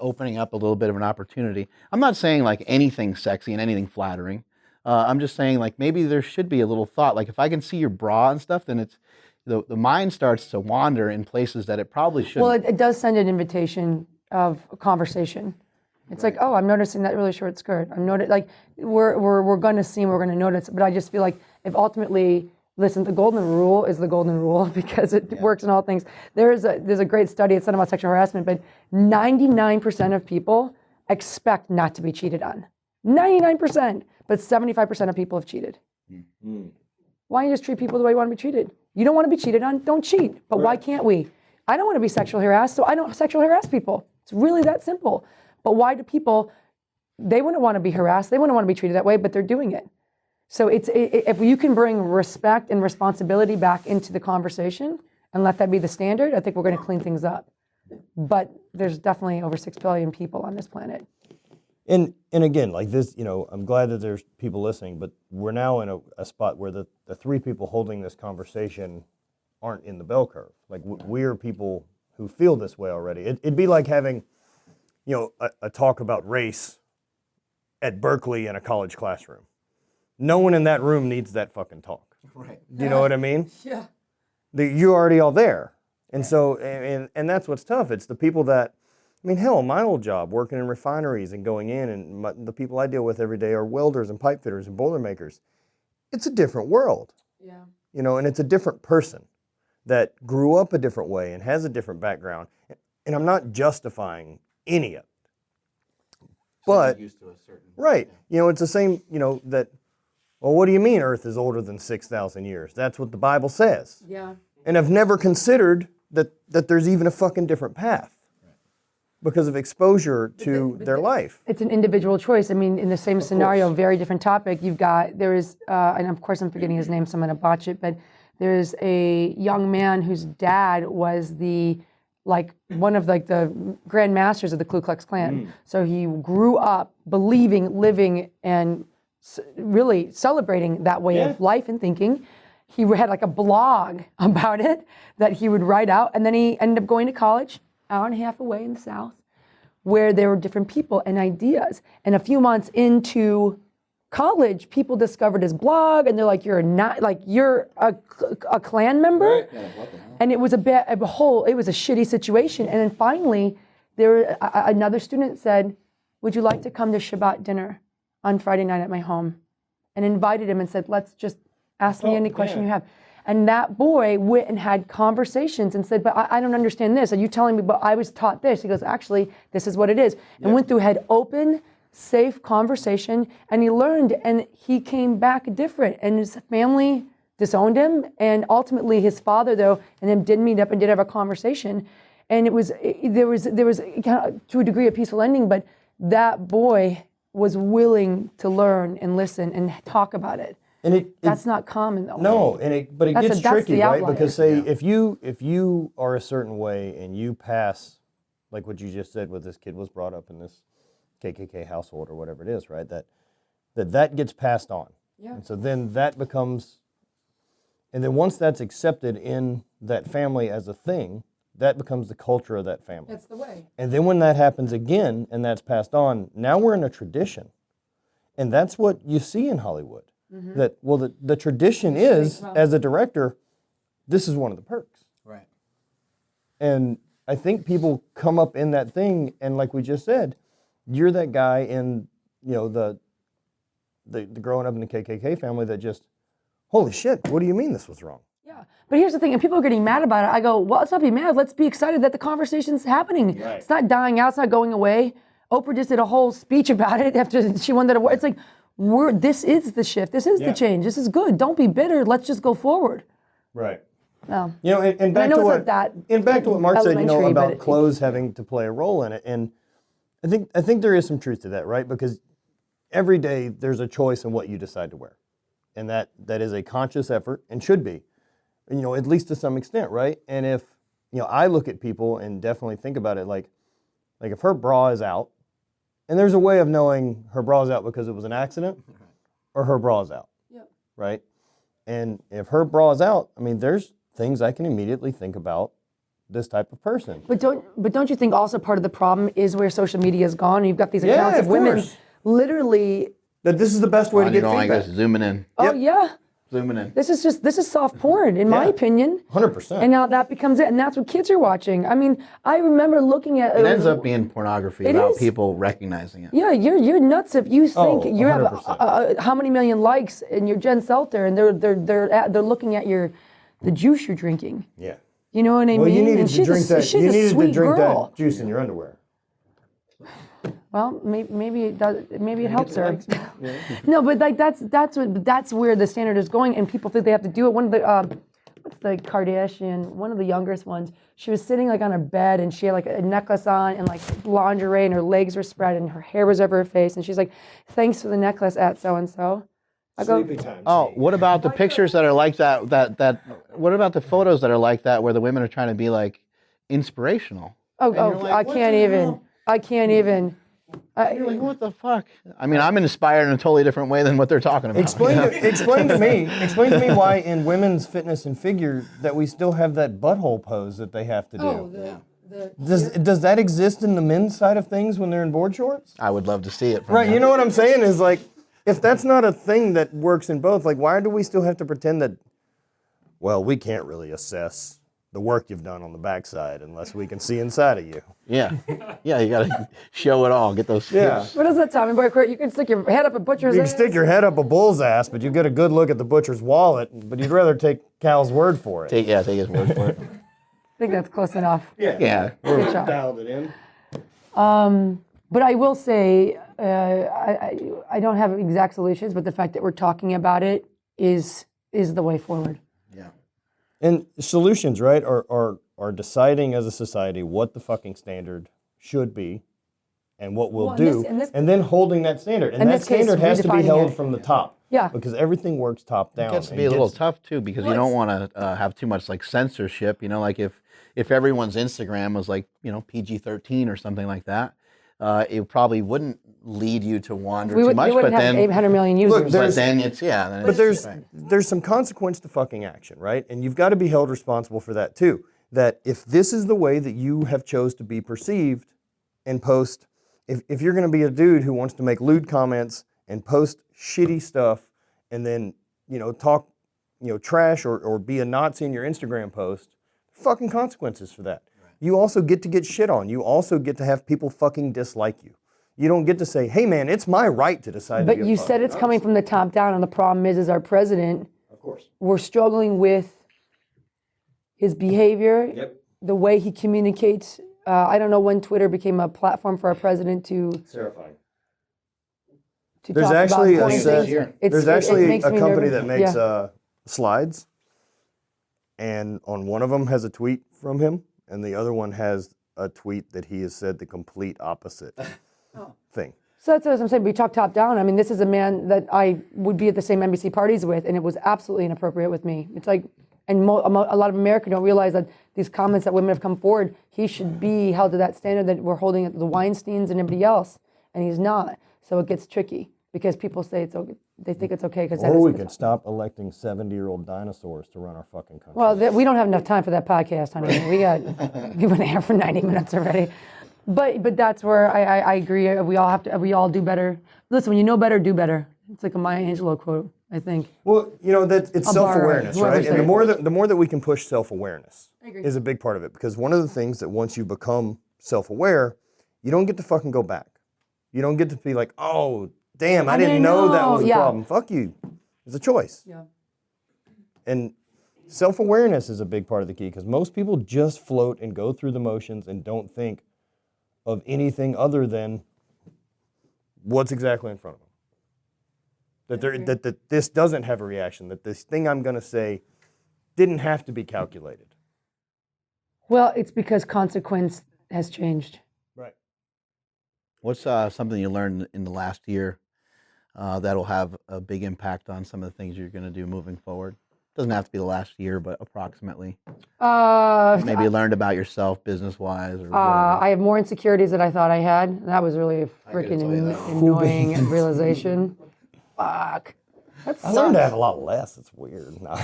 opening up a little bit of an opportunity. I'm not saying like anything sexy and anything flattering. I'm just saying like maybe there should be a little thought. Like if I can see your bra and stuff, then it's the mind starts to wander in places that it probably shouldn't. Well, it does send an invitation of a conversation. It's like, oh, I'm noticing that really short skirt. I'm like we're going to see, we're going to notice. But I just feel like if ultimately, listen, the golden rule is the golden rule because it works in all things. There's a great study. It's not about sexual harassment, but 99% of people expect not to be cheated on. 99%, but 75% of people have cheated. Mm-hmm. Why don't you just treat people the way you want to be treated? You don't want to be cheated on, don't cheat. But why can't we? I don't want to be sexually harassed, so I don't sexually harass people. It's really that simple. But why do people, they wouldn't want to be harassed, they wouldn't want to be treated that way, but they're doing it. So if you can bring respect and responsibility back into the conversation and let that be the standard, I think we're going to clean things up. But there's definitely over 6 billion people on this planet. And again, like this, I'm glad that there's people listening, but we're now in a spot where the 3 people holding this conversation aren't in the bell curve. Like we're people who feel this way already. It'd be like having, a talk about race at Berkeley in a college classroom. No one in that room needs that fucking talk. Right. Do you know what I mean? Yeah. You're already all there. And so, and that's what's tough. It's the people that, hell, my old job, working in refineries and going in, and the people I deal with every day are welders and pipe fitters and boiler makers. It's a different world. Yeah. And it's a different person that grew up a different way and has a different background. And I'm not justifying any of it. But, used to a certain, right, it's the same, that, well, what do you mean Earth is older than 6,000 years? That's what the Bible says. Yeah. And I've never considered that there's even a fucking different path because of exposure to their life. It's an individual choice. In the same scenario, very different topic. There is, and of course I'm forgetting his name, so I'm going to botch it, but there's a young man whose dad was one of the Grand Masters of the Ku Klux Klan. So he grew up believing, living, and really celebrating that way of life and thinking. He had a blog about it that he would write out, and then he ended up going to college, hour and a half away in the South, where there were different people and ideas. And a few months into college, people discovered his blog, and they're like, "You're a Klan member," right. Yeah, what the hell? And it was it was a shitty situation. And then finally, another student said, "Would you like to come to Shabbat dinner on Friday night at my home?" And invited him and said, "Let's just ask me any question you have." And that boy went and had conversations and said, "But I don't understand this. Are you telling me, but I was taught this?" He goes, "Actually, this is what it is." And went through, had open, safe conversation, and he learned, and he came back different. And his family disowned him, and ultimately his father, though, and him did meet up and did have a conversation. And there was kind of, to a degree, a peaceful ending, but that boy was willing to learn and listen and talk about it. And that's not common, though. No, but it gets tricky, right? Because if you are a certain way and you pass, like what you just said, with this kid was brought up in this KKK household or whatever it is, right? That gets passed on. Yeah. And so then that becomes, and then once that's accepted in that family as a thing, that becomes the culture of that family. That's the way. And then when that happens again and that's passed on, now we're in a tradition. And that's what you see in Hollywood. Mm-hmm. That, well, the tradition is, as a director, this is one of the perks. Right. And I think people come up in that thing, and like we just said, you're that guy in, the growing up in the KKK family that just, holy shit, what do you mean this was wrong? Yeah, but here's the thing, and people are getting mad about it. I go, well, let's not be mad. Let's be excited that the conversation's happening. Right. It's not dying out. It's not going away. Oprah just did a whole speech about it after she won that award. It's like, this is the shift. This is the change. This is good. Don't be bitter. Let's just go forward. Right. No. And back to what Mark said, about clothes having to play a role in it. And I think there is some truth to that, right? Because every day there's a choice in what you decide to wear. And that is a conscious effort and should be, at least to some extent, right? And if, I look at people and definitely think about it like if her bra is out, and there's a way of knowing her bra is out because it was an accident or her bra is out, right? And if her bra is out, there's things I can immediately think about this type of person. But don't you think also part of the problem is where social media has gone? And you've got these accounts of of women course. literally. That this is the best way to You get don't like feedback. us zooming in. Oh yeah, Zooming in. this is soft porn in my Yeah. opinion. 100%. And now that becomes it, and that's what kids are watching. I mean, I remember looking at It ends up being pornography It about is. people recognizing it. Yeah, you're nuts if you think Oh, you have 100%. how many million likes in your Jen Selter, and they're looking at the juice you're drinking. Yeah. You know what I Well, mean? you needed And to she's drink a, that. she's You a needed sweet to drink girl. that juice in your underwear. Well, maybe it does. Maybe it helps her. No, but like that's where the standard is going, and people think they have to do it. One of the what's the Kardashian? One of the youngest ones. She was sitting like on her bed, and she had like a necklace on and like lingerie, and her legs were spread, and her hair was over her face, and she's like, "Thanks for the necklace at so and so." I go, Sleepy time. Oh, what about the pictures that are like that? What about the photos that are like that, where the women are trying to be like inspirational? "Oh, you're like, I what can't the even. hell? I can't even." You're like, what the fuck? I mean, I'm inspired in a totally different way than what they're talking about. Explain to me why in women's fitness and figure that we still have that butthole pose that they have to do. Does that exist in the men's side of things when they're in board shorts? I would love to see it. From Right, you know what I'm saying is like, if that's not a thing that works in both, like why do we still have to pretend that, well, we can't really assess the work you've done on the backside unless we can see inside of you. Yeah, yeah, you gotta show it all. Get those. Yeah. hips. What is that, Tommy Boy? You can stick your head up a butcher's You can ass. stick your head up a bull's ass, but you get a good look at the butcher's wallet, but you'd rather take Cal's word for it. Take his word for it. I think that's close enough. Yeah, Good job. Dialed it in. But I will say, I don't have exact solutions, but the fact that we're talking about it is the way forward. yeah. And solutions, right, are deciding as a society what the fucking standard should be and what we'll Well, do, in this- and then holding that standard. And in that this case, standard has to be redefining held it. from the top. Yeah. Because everything works top down. It gets to and be a little gets- tough too, because you don't want to have too much like censorship. You know, like if everyone's Instagram was like PG-13 or something like that, it probably wouldn't lead you to wander We too wouldn't much. But have then, 800 million users. but then it's then But it's- there's some consequence to fucking action, right? And you've got to be held responsible for that too. That if this is the way that you have chose to be perceived and post, if you're going to be a dude who wants to make lewd comments and post shitty stuff and then, talk, trash or be a Nazi in your Instagram post, fucking consequences for that. Right. You also get to get shit on. You also get to have people fucking dislike you. You don't get to say, hey man, it's my right to decide. But to be a you fucking said it's coming Nazi. from the top down, and the problem is our president, Of course. we're struggling with his behavior, Yep. the way he communicates. I don't know when Twitter became a platform for our president to Terrifying. talk actually about a points. set- There's actually makes a me company nervous. that makes Yeah. slides, and on one of them has a tweet from him, and the other one has a tweet that he has said the complete opposite thing. So that's what I'm saying. We talk top down. I mean, this is a man that I would be at the same NBC parties with, and it was absolutely inappropriate with me. It's like, and a lot of Americans don't realize that these comments that women have come forward, he should be held to that standard that we're holding at the Weinsteins and everybody else, and he's not. So it gets tricky because people say it's okay. They think it's okay because Or we could stop electing 70-year-old dinosaurs to run our fucking country. Well, we don't have enough time for that podcast, honey. We've been here for 90 minutes already. But that's where I agree. We all do better. Listen, when you know better, do better. It's like a Maya Angelou quote, I think. Well, that it's I'll borrow self-awareness, whoever right? said And it. the more that we can push self-awareness agree. is a big part of it. Because one of the things that once you become self-aware, you don't get to fucking go back. You don't get to be like, oh, damn, I didn't know that was a yeah. problem. Fuck you. It's a choice. Yeah. And self-awareness is a big part of the key because most people just float and go through the motions and don't think of anything other than what's exactly in front of them. That this doesn't have a reaction, that this thing I'm going to say didn't have to be calculated. Well, it's because consequence has changed. Right. What's something you learned in the last year that'll have a big impact on some of the things you're going to do moving forward? Doesn't have to be the last year, but approximately. Maybe you learned about yourself business-wise or whatever. I have more insecurities than I thought I had. That was really a freaking tell you that. annoying realization. Fuck. That I learned to have sucks. a lot less. It's weird. No.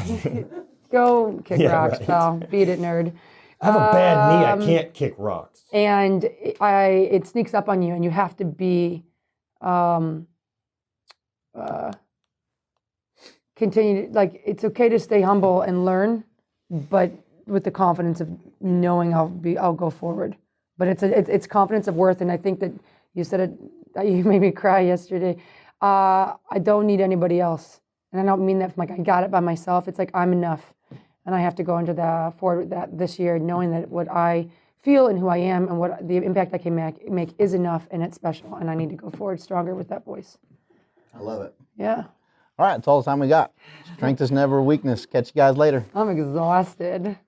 Go kick Yeah, rocks, right. pal. Beat it, nerd. I have a bad knee. I can't kick rocks. And it sneaks up on you, and you have to be continue. Like, it's okay to stay humble and learn, but with the confidence of knowing I'll go forward. But it's confidence of worth, and I think that you said it. You made me cry yesterday. I don't need anybody else, and I don't mean that from like I got it by myself. It's like I'm enough, and I have to go into forward with that this year, knowing that what I feel and who I am and what the impact I can make is enough, and it's special, and I need to go forward stronger with that voice. I love it. Yeah. All right, that's all the time we got. Strength is never a weakness. Catch you guys later. I'm exhausted.